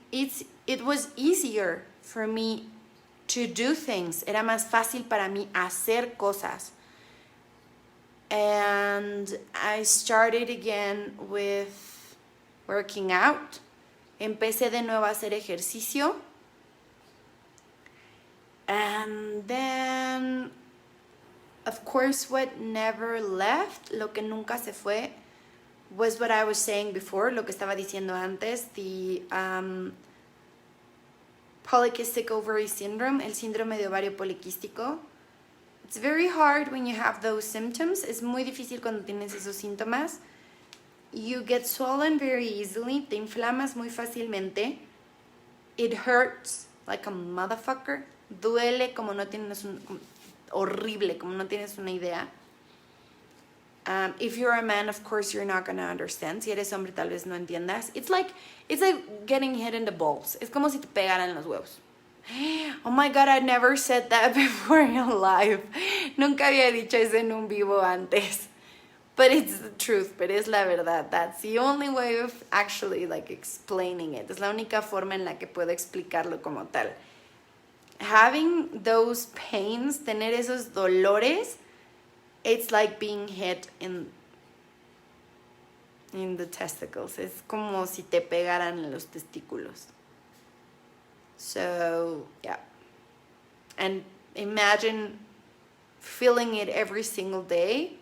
S1: for me to do things. Era más fácil para mí hacer cosas. And I started again with working out. Empecé de nuevo a hacer ejercicio. And then, of course, what never left, lo que nunca se fue, was what I was saying before, lo que estaba diciendo antes, the polycystic ovary syndrome, el síndrome de ovario poliquístico. It's very hard when you have those symptoms. Es muy difícil cuando tienes esos síntomas. You get swollen very easily, te inflamas muy fácilmente. It hurts like a motherfucker. Duele como no tienes horrible, como no tienes una idea. If you're a man, of course, you're not gonna understand. Si eres hombre, tal vez no entiendas. It's like getting hit in the balls. Es como si te pegaran los huevos. Oh my God, I never said that before in live. Nunca había dicho eso en un vivo antes. But it's the truth, pero es la verdad. That's the only way of actually like explaining it. Es la única forma en la que puedo explicarlo como tal. having those pains, tener esos dolores, it's like being hit in the testicles. Es como si te pegaran en los testículos. So, yeah. And imagine feeling it every single day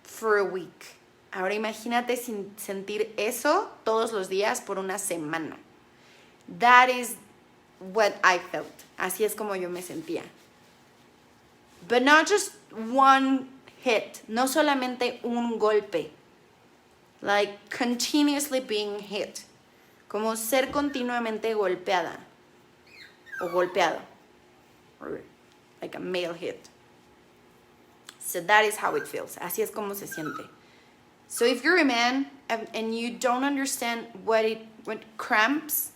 S1: for a week. Ahora imagínate sin sentir eso todos los días por una semana. That is what I felt. Así es como yo me sentía. But not just one hit. No solamente un golpe. Like continuously being hit. Como ser continuamente golpeada. O golpeado. Or like a male hit. So that is how it feels. Así es como se siente. So if you're a man and you don't understand what cramps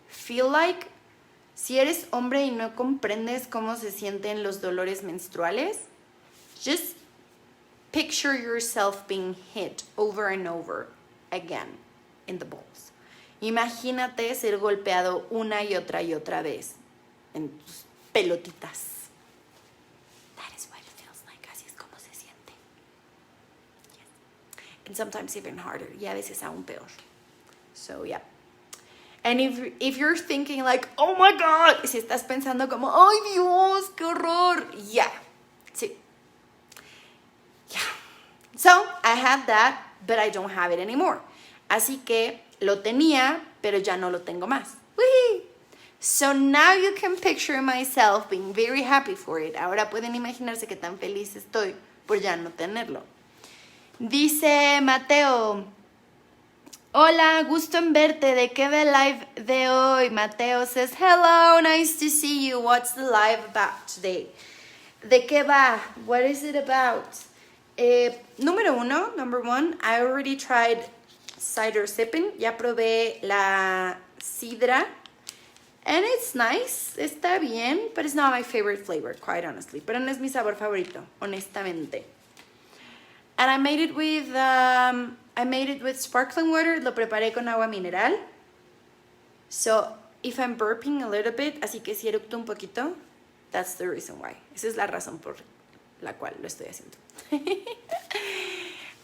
S1: feel like, si eres hombre y no comprendes cómo se sienten los dolores menstruales, just picture yourself being hit over and over again in the balls. Imagínate ser golpeado una y otra vez en tus pelotitas. That is what it feels like. Así es como se siente. Yes. And sometimes even harder. Y a veces aún peor. So, yeah. And if you're thinking like, oh my God, si estás pensando como, ay Dios, qué horror. Yeah. Sí. Yeah. So, I had that, but I don't have it anymore. Así que lo tenía, pero ya no lo tengo más. Whee! So now you can picture myself being very happy for it. Ahora pueden imaginarse que tan feliz estoy por ya no tenerlo. Dice Mateo, hola, gusto en verte. ¿De qué va el live de hoy? Mateo says, hello, nice to see you. What's the live about today? ¿De qué va? What is it about? Number one, I already tried cider sipping. Ya probé la sidra. And it's nice, está bien, but it's not my favorite flavor, quite honestly. Pero no es mi sabor favorito, honestamente. And I made it with sparkling water. Lo preparé con agua mineral. So if I'm burping a little bit, así que si eructo un poquito, that's the reason why. Esa es la razón por la cual lo estoy haciendo.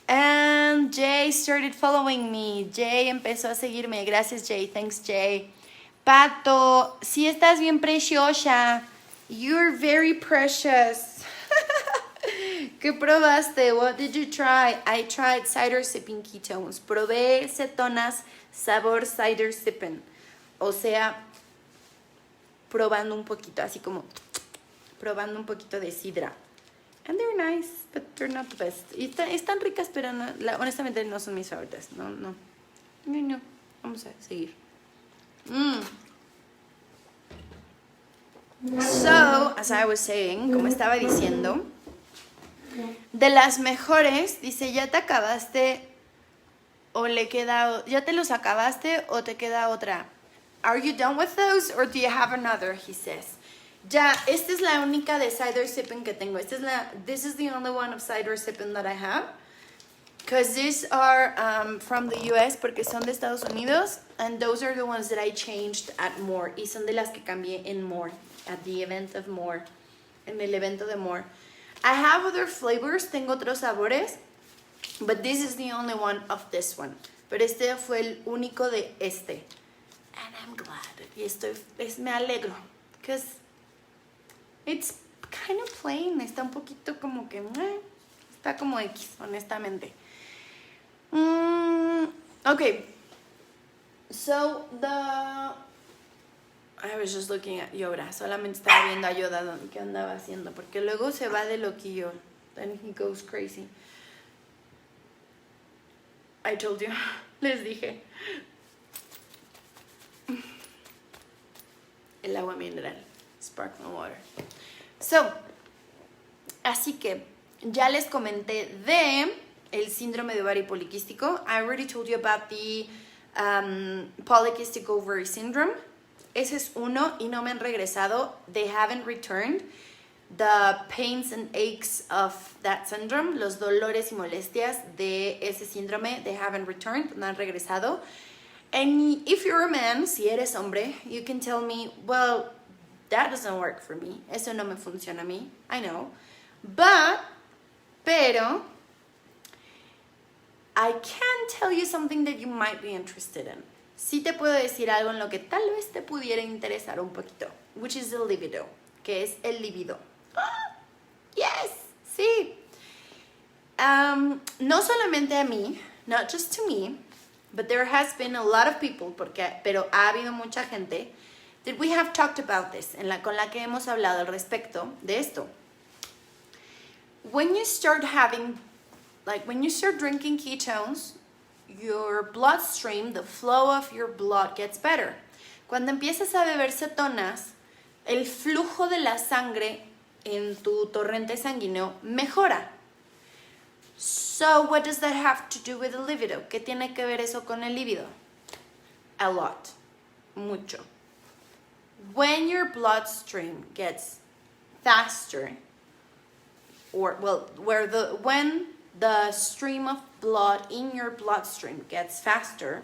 S1: And Jay started following me. Jay empezó a seguirme. Gracias, Jay. Thanks, Jay. Pato, si estás bien preciosa. You're very precious. ¿Qué probaste? What did you try? I tried cider sipping ketones. Probé cetonas sabor cider sipping. O sea, probando un poquito, así como probando un poquito de sidra. And they're nice, but they're not the best. Y están ricas, pero no, honestamente no son mis favoritas. No. Vamos a seguir. So, as I was saying, como estaba diciendo, de las mejores, dice, ¿ya te acabaste o le queda, ya te los acabaste o te queda otra? Are you done with those or do you have another? He says. Ya, esta es la única de cider sipping que tengo. This is the only one of cider sipping that I have. Because these are from the US, porque son de Estados Unidos. And those are the ones that I changed at More. Y son de las que cambié en More. At the event of More. En el evento de More. I have other flavors. Tengo otros sabores. But this is the only one of this one. Pero este fue el único de este. And I'm glad. Y me alegro. Because it's kind of plain. Está un poquito como que... está como X, honestamente. Okay. So, I was just looking at Yoda. Solamente estaba viendo a Yoda qué andaba haciendo. Porque luego se va de loquillo. Then he goes crazy. I told you. Les dije. El agua mineral. Sparkling water. So, así que ya les comenté de el síndrome de ovario poliquístico. I already told you about the polycystic ovary syndrome. Ese es uno y no me han regresado. They haven't returned. The pains and aches of that syndrome, los dolores y molestias de ese síndrome, they haven't returned, no han regresado. And if you're a man, si eres hombre, you can tell me, well, that doesn't work for me. Eso no me funciona a mí. I know. Pero, I can tell you something that you might be interested in. Sí te puedo decir algo en lo que tal vez te pudiera interesar un poquito, which is the libido, que es el libido. Yes, sí. No solamente a mí, not just to me, but there has been a lot of people, pero ha habido mucha gente that we have talked about this, con la que hemos hablado al respecto de esto. When you start drinking ketones, your bloodstream, the flow of your blood gets better. Cuando empiezas a beber cetonas, el flujo de la sangre en tu torrente sanguíneo mejora. So, what does that have to do with the libido? ¿Qué tiene que ver eso con el libido? A lot. Mucho. When your bloodstream gets faster, when the stream of blood in your bloodstream gets faster,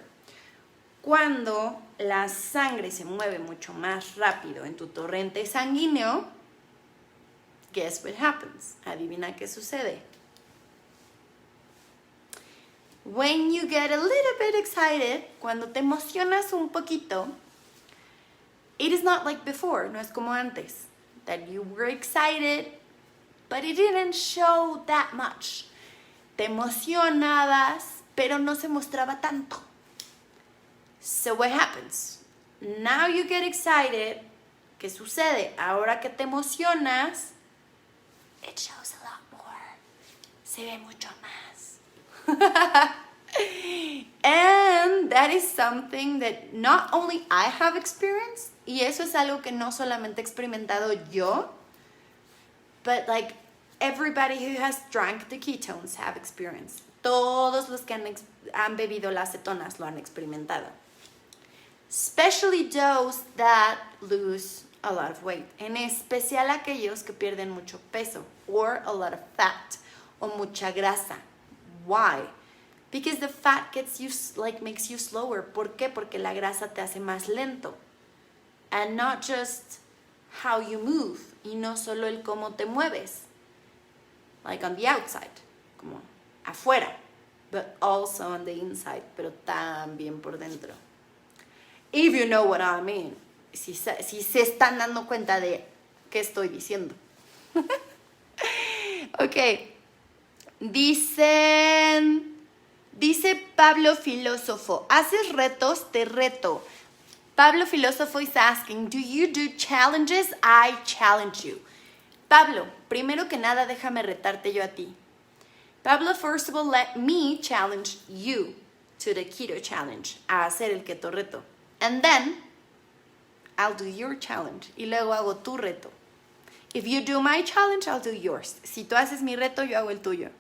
S1: cuando la sangre se mueve mucho más rápido en tu torrente sanguíneo, guess what happens? Adivina qué sucede. When you get a little bit excited, cuando te emocionas un poquito, it is not like before, no es como antes, that you were excited, but it didn't show that much. Te emocionabas, pero no se mostraba tanto. So what happens? Now you get excited. ¿Qué sucede? Ahora que te emocionas, it shows a lot more. Se ve mucho más. And that is something that not only I have experienced, y eso es algo que no solamente he experimentado yo, but like everybody who has drank the ketones have experienced. Todos los que han bebido las cetonas lo han experimentado. Especially those that lose a lot of weight. En especial aquellos que pierden mucho peso, or a lot of fat, o mucha grasa. Why? Because the fat makes you slower. ¿Por qué? Porque la grasa te hace más lento. And not just how you move, y no solo el cómo te mueves. Like on the outside, como afuera, but also on the inside, pero también por dentro. If you know what I mean. Si se están dando cuenta de qué estoy diciendo. Ok. Dice Pablo Filósofo, ¿haces retos? Te reto. Pablo Filósofo is asking, do you do challenges? I challenge you. Pablo, primero que nada, déjame retarte yo a ti. Pablo, first of all, let me challenge you to the keto challenge, a hacer el keto reto. And then, I'll do your challenge. Y luego hago tu reto. If you do my challenge, I'll do yours. Si tú haces mi reto, yo hago el tuyo.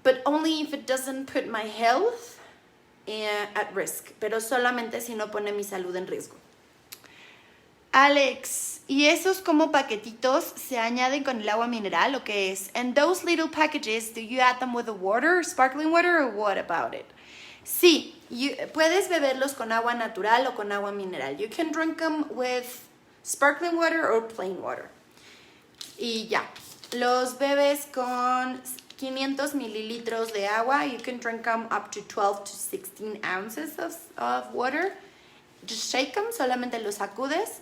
S1: But only if it doesn't put my health at risk. Pero solamente si no pone mi salud en riesgo. Alex, ¿y esos como paquetitos se añaden con el agua mineral o qué es? And those little packages, do you add them with the water, sparkling water, or what about it? Sí, puedes beberlos con agua natural o con agua mineral. You can drink them with sparkling water or plain water. Y ya, los bebes con 500 mililitros de agua. You can drink them up to 12 to 16 ounces of water. Just shake them, solamente los sacudes.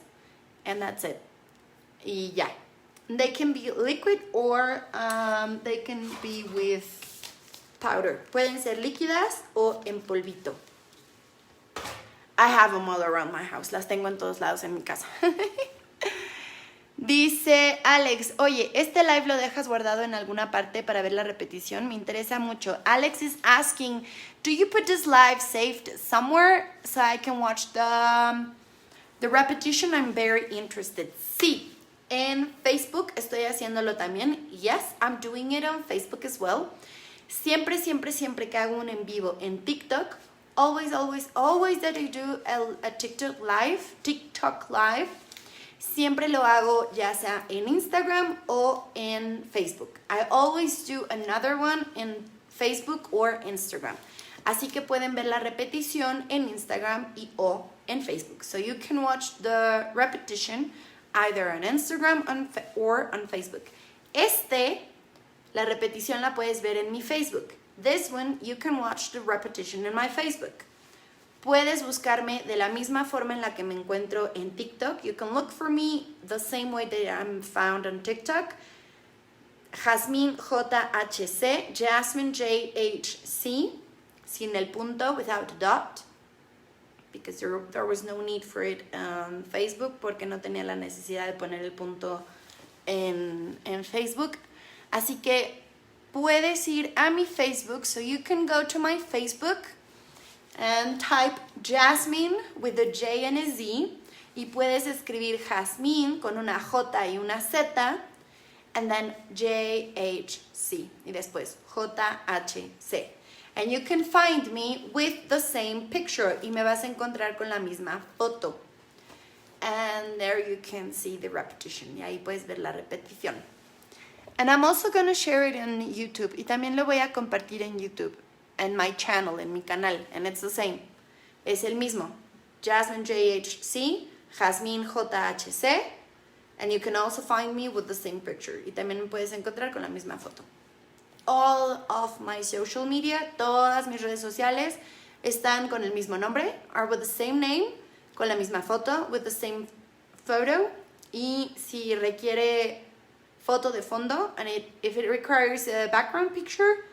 S1: And that's it. Y ya. They can be liquid or they can be with powder. Pueden ser líquidas o en polvito. I have them all around my house. Las tengo en todos lados en mi casa. Dice Alex, oye, ¿este live lo dejas guardado en alguna parte para ver la repetición? Me interesa mucho. Alex is asking, do you put this live saved somewhere so I can watch the repetition? I'm very interested. Sí, en Facebook estoy haciéndolo también. Yes, I'm doing it on Facebook as well. Siempre que hago un en vivo en TikTok, always that I do a TikTok live, siempre lo hago ya sea en Instagram o en Facebook. I always do another one in Facebook or Instagram. Así que pueden ver la repetición en Instagram y o en Facebook. So you can watch the repetition either on Instagram or on Facebook. La repetición la puedes ver en mi Facebook. This one, you can watch the repetition in my Facebook. Puedes buscarme de la misma forma en la que me encuentro en TikTok. You can look for me the same way that I'm found on TikTok. Jasmine JHC, Jasmine JHC, sin el punto, without a dot, because there was no need for it on Facebook, porque no tenía la necesidad de poner el punto en Facebook. Así que puedes ir a mi Facebook, so you can go to my Facebook and type Jasmine with a J and a Z, y puedes escribir Jasmine con una J y una Z, and then JHC, y después JHC. And you can find me with the same picture, y me vas a encontrar con la misma foto. And there you can see the repetition, y ahí puedes ver la repetición. And I'm also going to share it on YouTube, y también lo voy a compartir en YouTube, en my channel, en mi canal, and it's the same. Es el mismo, Jasmine JHC, Jasmine JHC, and you can also find me with the same picture, y también me puedes encontrar con la misma foto. All of my social media, todas mis redes sociales están con el mismo nombre, are with the same name, con la misma foto, with the same photo, y si requiere foto de fondo, and if it requires a background picture,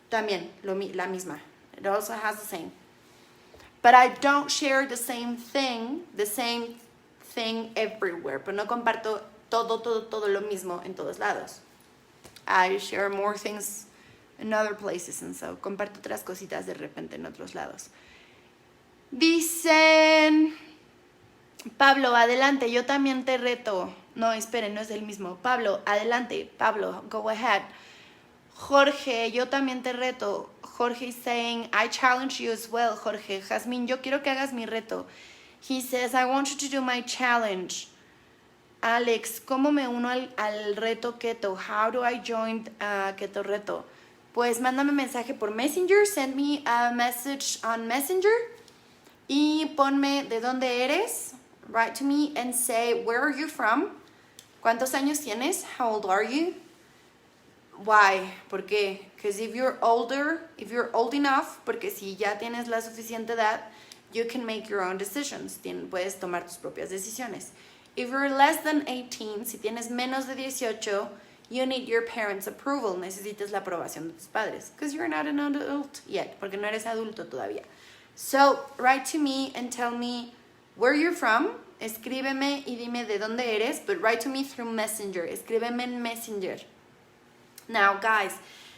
S1: también la misma. It also has the same. But I don't share the same thing everywhere. Pero no comparto todo lo mismo en todos lados. I share more things in other places, and so comparto otras cositas de repente en otros lados. Dicen, Pablo, adelante, yo también te reto. No, esperen, no es el mismo. Pablo, adelante. Pablo, go ahead. Jorge, yo también te reto. Jorge is saying, I challenge you as well, Jorge. Jasmine, yo quiero que hagas mi reto. He says, I want you to do my challenge. Alex, ¿cómo me uno al reto keto? How do I join keto reto? Pues mándame mensaje por Messenger. Send me a message on Messenger. Y ponme de dónde eres. Write to me and say, where are you from? ¿Cuántos años tienes? How old are you? Why? ¿Por qué? Because if you're old enough, porque si ya tienes la suficiente edad, you can make your own decisions. Puedes tomar tus propias decisiones. If you're less than 18, si tienes menos de 18, you need your parents' approval. Necesitas la aprobación de tus padres. Because you're not an adult yet, porque no eres adulto todavía. So, write to me and tell me where you're from. Escríbeme y dime de dónde eres, but write to me through Messenger. Escríbeme en Messenger. Now, guys,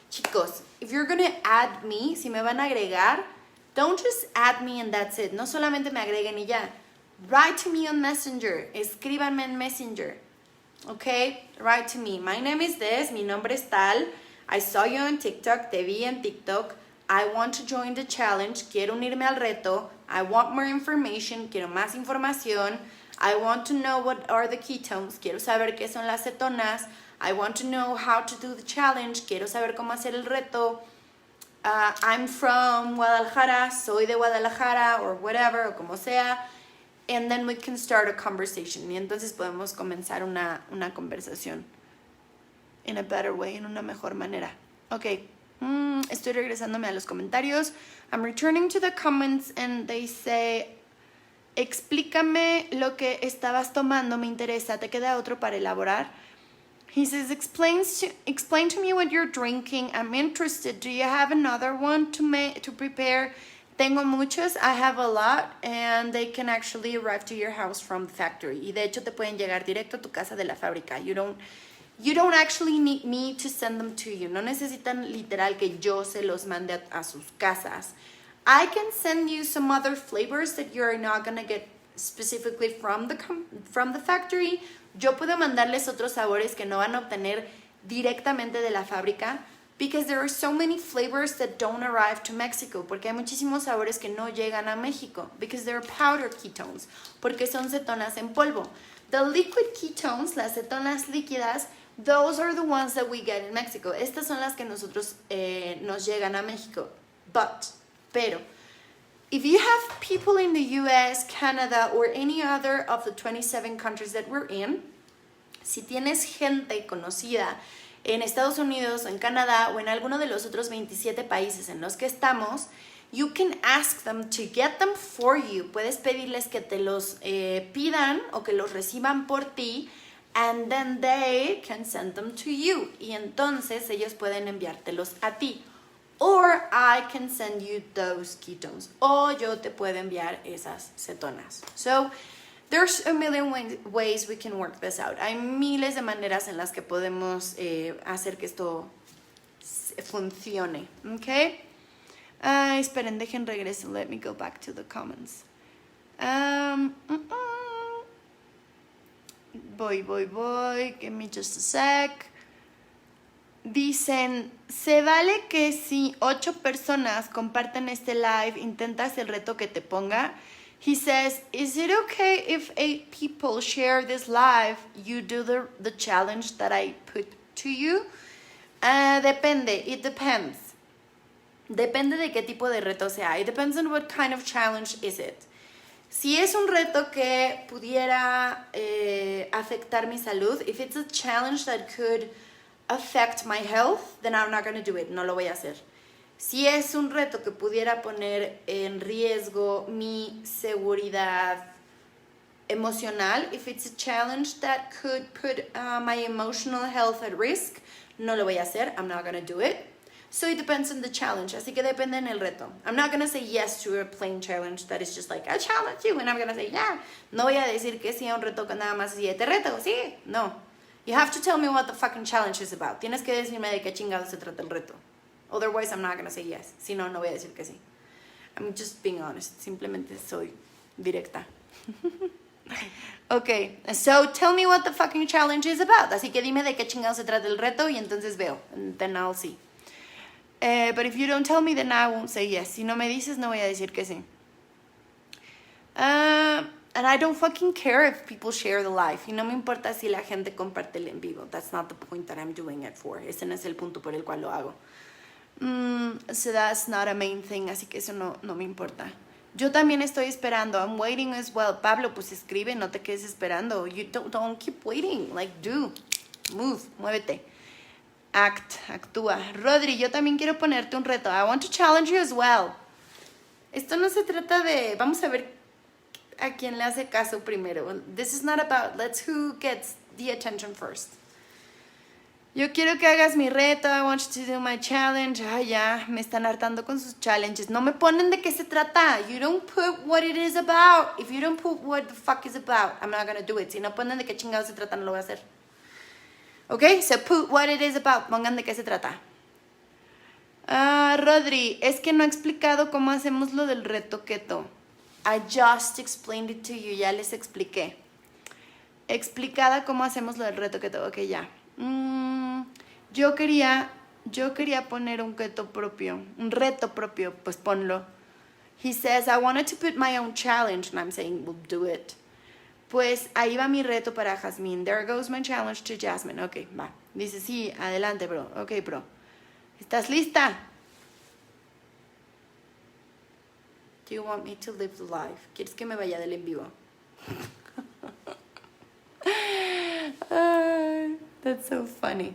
S1: chicos, if you're going to add me, si me van a agregar, don't just add me and that's it. No solamente me agreguen y ya. Write to me on Messenger. Escríbanme en Messenger. Okay? Write to me. My name is this. Mi nombre es tal. I saw you on TikTok. Te vi en TikTok. I want to join the challenge. Quiero unirme al reto. I want more information. Quiero más información. I want to know what are the ketones. Quiero saber qué son las cetonas. I want to know how to do the challenge. Quiero saber cómo hacer el reto. I'm from Guadalajara. Soy de Guadalajara or whatever, o como sea. And then we can start a conversation. Y entonces podemos comenzar una conversación. In a better way, en una mejor manera. Okay. Estoy regresándome a los comentarios. I'm returning to the comments and they say, explícame lo que estabas tomando, me interesa. ¿Te queda otro para elaborar? He says, explain to me what you're drinking. I'm interested. Do you have another one to prepare? Tengo muchos. I have a lot. And they can actually arrive to your house from the factory. Y de hecho te pueden llegar directo a tu casa de la fábrica. You don't actually need me to send them to you. No necesitan literal que yo se los mande a sus casas. I can send you some other flavors that you're not going to get specifically from the factory. Yo puedo mandarles otros sabores que no van a obtener directamente de la fábrica because there are so many flavors that don't arrive to Mexico, porque hay muchísimos sabores que no llegan a México because they're powder ketones, porque son cetonas en polvo. The liquid ketones, las cetonas líquidas, those are the ones that we get in Mexico. Estas son las que nosotros nos llegan a México. Pero if you have people in the US, Canada, or any other of the 27 countries that we're in, si tienes gente conocida en Estados Unidos, en Canadá, o en alguno de los otros 27 países en los que estamos, you can ask them to get them for you. Puedes pedirles que te los pidan o que los reciban por ti, and then they can send them to you. Y entonces ellos pueden enviártelos a ti. Or I can send you those ketones. O yo te puedo enviar esas cetonas. So, there's a million ways we can work this out. Hay miles de maneras en las que podemos hacer que esto funcione. ¿Ok? Esperen, dejen regreso. Let me go back to the comments. Voy. Give me just a sec. Dicen, ¿se vale que si 8 personas comparten este live, intentas el reto que te ponga? He says, is it okay if 8 people share this live, you do the challenge that I put to you? Depende, it depends. Depende de qué tipo de reto sea. It depends on what kind of challenge is it. Si es un reto que pudiera afectar mi salud, if it's a challenge that could affect my health, then I'm not going to do it. No lo voy a hacer. Si es un reto que pudiera poner en riesgo mi seguridad emocional, if it's a challenge that could put my emotional health at risk, no lo voy a hacer. I'm not going to do it. So it depends on the challenge. Así que depende en el reto. I'm not going to say yes to a plain challenge that is just like, I challenge you, and I'm going to say, yeah. No voy a decir que sí a un reto que nada más así, te reto, sí, no. You have to tell me what the fucking challenge is about. Tienes que decirme de qué chingado se trata el reto. Otherwise, I'm not going to say yes. Si no, no voy a decir que sí. I'm just being honest. Simplemente soy directa. Okay, so tell me what the fucking challenge is about. Así que dime de qué chingado se trata el reto y entonces veo. And then I'll see. But if you don't tell me, then I won't say yes. Si no me dices, no voy a decir que sí. And I don't fucking care if people share the live. Y no me importa si la gente comparte el en vivo. That's not the point that I'm doing it for. Ese no es el punto por el cual lo hago. So that's not a main thing. Así que eso no me importa. Yo también estoy esperando. I'm waiting as well. Pablo, pues escribe, no te quedes esperando. You don't keep waiting. Like, do. Move. Muévete. Actúa. Rodri, yo también quiero ponerte un reto. I want to challenge you as well. Esto no se trata de... Vamos a ver a quién le hace caso primero. This is not about who gets the attention first. Yo quiero que hagas mi reto. I want you to do my challenge. Ay, ya, me están hartando con sus challenges. No me ponen de qué se trata. You don't put what it is about. If you don't put what the fuck is about, I'm not gonna do it. Si no ponen de qué chingado se trata, no lo voy a hacer. Okay, so put what it is about. Pongan de qué se trata. Rodri, es que no he explicado cómo hacemos lo del reto keto. I just explained it to you. Ya les expliqué. Explicada cómo hacemos lo del reto keto. Ok, ya. Yo quería poner un keto propio. Un reto propio. Pues ponlo. He says, I wanted to put my own challenge. And I'm saying, we'll do it. Pues ahí va mi reto para Jasmine. There goes my challenge to Jasmine. Ok, va. Dice, sí, adelante, bro. Ok, bro. ¿Estás lista? Do you want me to live the life? ¿Quieres que me vaya del en vivo? That's so funny.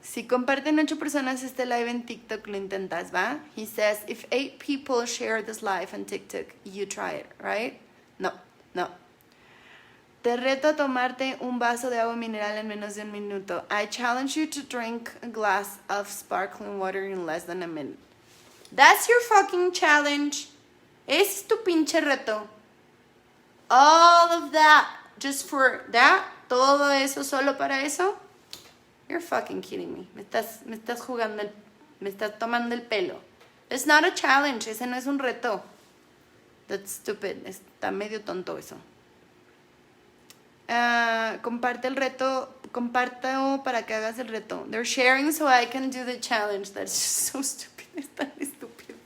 S1: Si comparten 8 personas este live en TikTok, lo intentas, ¿va? He says, if 8 people share this live on TikTok, you try it, right? No. Te reto a tomarte un vaso de agua mineral en menos de un minuto. I challenge you to drink a glass of sparkling water in less than a minute. That's your fucking challenge. Es tu pinche reto. All of that, just for that, todo eso solo para eso. You're fucking kidding me. Me estás jugando, me estás tomando el pelo. It's not a challenge, ese no es un reto. That's stupid, está medio tonto eso. Comparte el reto, comparto para que hagas el reto. They're sharing so I can do the challenge. That's just so stupid. Es tan estúpido.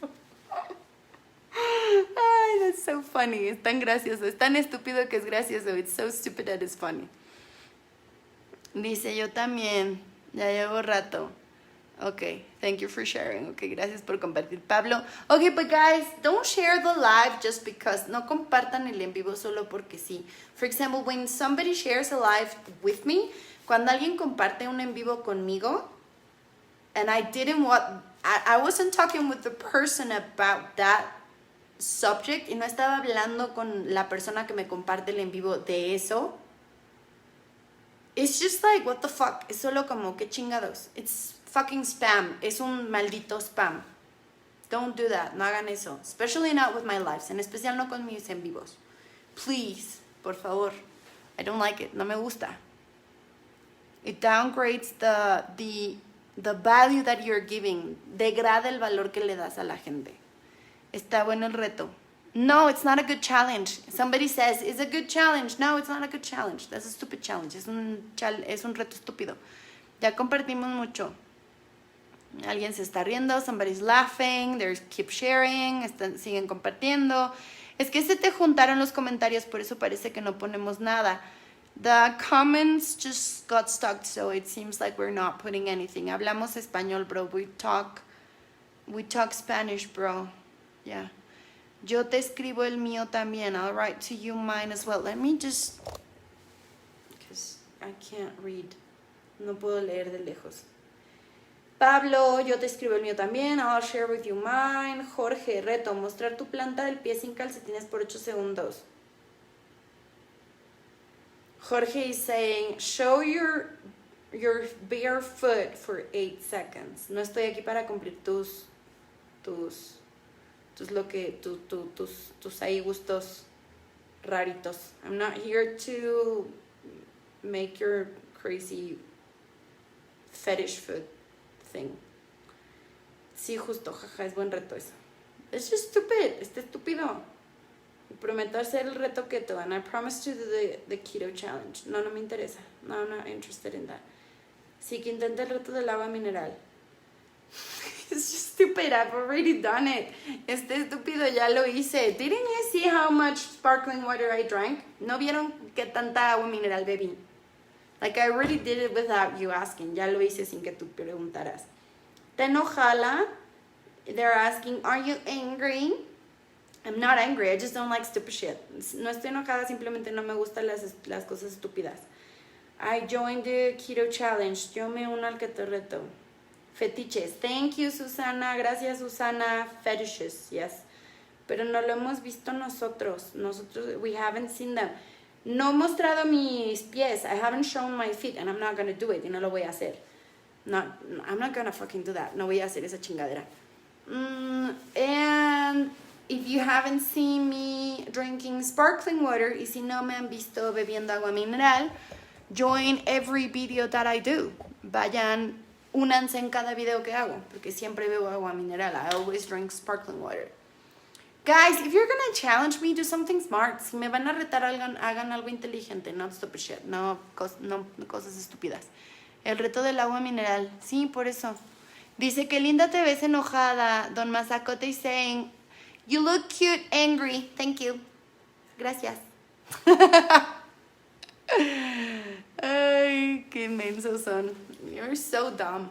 S1: Ay, that's so funny. Es tan gracioso. Es tan estúpido que es gracioso. It's so stupid that it's funny. Dice, yo también. Ya llevo rato. Okay, thank you for sharing. Okay, gracias por compartir, Pablo. Okay, but guys, don't share the live just because. No compartan el en vivo solo porque sí. For example, when somebody shares a live with me, cuando alguien comparte un en vivo conmigo, and I wasn't talking with the person about that subject, y no estaba hablando con la persona que me comparte el en vivo de eso. It's just like, what the fuck? Es solo como, qué chingados. It's fucking spam. Es un maldito spam. Don't do that. No hagan eso. Especially not with my lives. En especial no con mis en vivos. Please, por favor. I don't like it. No me gusta. It downgrades the value that you're giving. Degrada el valor que le das a la gente. Está bueno el reto. No, it's not a good challenge. Somebody says, it's a good challenge. No, it's not a good challenge. That's a stupid challenge. Es un reto estúpido. Ya compartimos mucho. Alguien se está riendo. Somebody's laughing. They keep sharing. Siguen compartiendo. Es que se te juntaron los comentarios, por eso parece que no ponemos nada. The comments just got stuck, so it seems like we're not putting anything. Hablamos español, bro. We talk Spanish, bro. Yeah. Yo te escribo el mío también. I'll write to you mine as well. Let me just... because I can't read. No puedo leer de lejos. Pablo, yo te escribo el mío también. I'll share with you mine. Jorge, reto, mostrar tu planta del pie sin calcetines por 8 segundos. Jorge is saying, show your bare foot for 8 seconds. No estoy aquí para cumplir tus ahí gustos raritos. I'm not here to make your crazy fetish food thing. Sí, justo, jaja, es buen reto eso. It's just stupid, está estúpido. Prometo hacer el reto keto, and I promise to do the keto challenge. No me interesa. No, I'm not interested in that. Sí, que intente el reto del agua mineral. It's just stupid. I've already done it. Este estúpido ya lo hice. Didn't you see how much sparkling water I drank? ¿No vieron qué tanta agua mineral bebí? Like, I already did it without you asking. Ya lo hice sin que tú preguntaras. ¿Te enojala? They're asking, are you angry? I'm not angry. I just don't like stupid shit. No estoy enojada, simplemente no me gustan las cosas estúpidas. I joined the keto challenge. Yo me uno al keto reto. Fetiches. Thank you, Susana. Gracias, Susana. Fetishes, yes. Pero no lo hemos visto nosotros. We haven't seen them. No he mostrado mis pies. I haven't shown my feet, and I'm not going to do it. Y no lo voy a hacer. No, I'm not going to fucking do that. No voy a hacer esa chingadera. And if you haven't seen me drinking sparkling water, y si no me han visto bebiendo agua mineral, join every video that I do. Vayan, únanse en cada video que hago, porque siempre bebo agua mineral. I always drink sparkling water. Guys, if you're gonna challenge me, do something smart. Si me van a retar, hagan algo inteligente, not stupid shit, no cosas estúpidas. El reto del agua mineral, sí, por eso. Dice que linda te ves enojada. Don Masacote is saying, you look cute, angry. Thank you. Gracias. Ay, qué inmensos son. You're so dumb.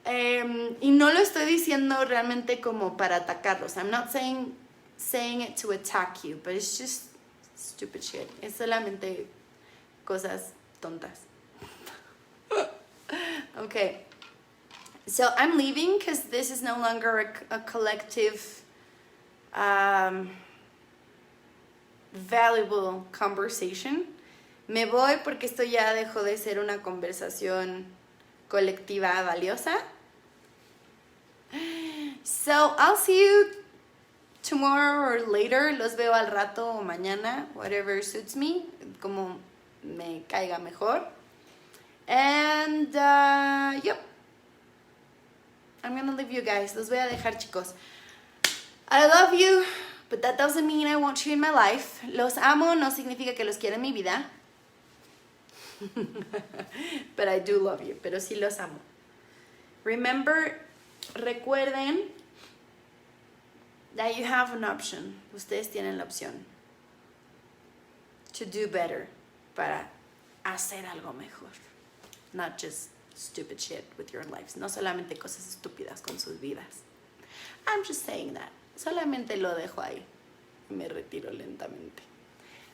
S1: Y no lo estoy diciendo realmente como para atacarlos. I'm not saying it to attack you, but it's just stupid shit. Es solamente cosas tontas. Okay. So I'm leaving because this is no longer a collective, valuable conversation. Me voy porque esto ya dejó de ser una conversación colectiva valiosa. So I'll see you tomorrow or later. Los veo al rato o mañana, whatever suits me, como me caiga mejor. And yep, I'm gonna leave you guys. Los voy a dejar, chicos. I love you, but that doesn't mean I want you in my life. Los amo no significa que los quiero en mi vida. But I do love you. Pero sí los amo. Recuerden that you have an option. Ustedes tienen la opción to do better, para hacer algo mejor. Not just stupid shit with your lives. No solamente cosas estúpidas con sus vidas. I'm just saying that. Solamente lo dejo ahí. Me retiro lentamente.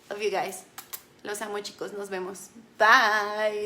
S1: Love you guys. Los amo, chicos. Nos vemos. Bye.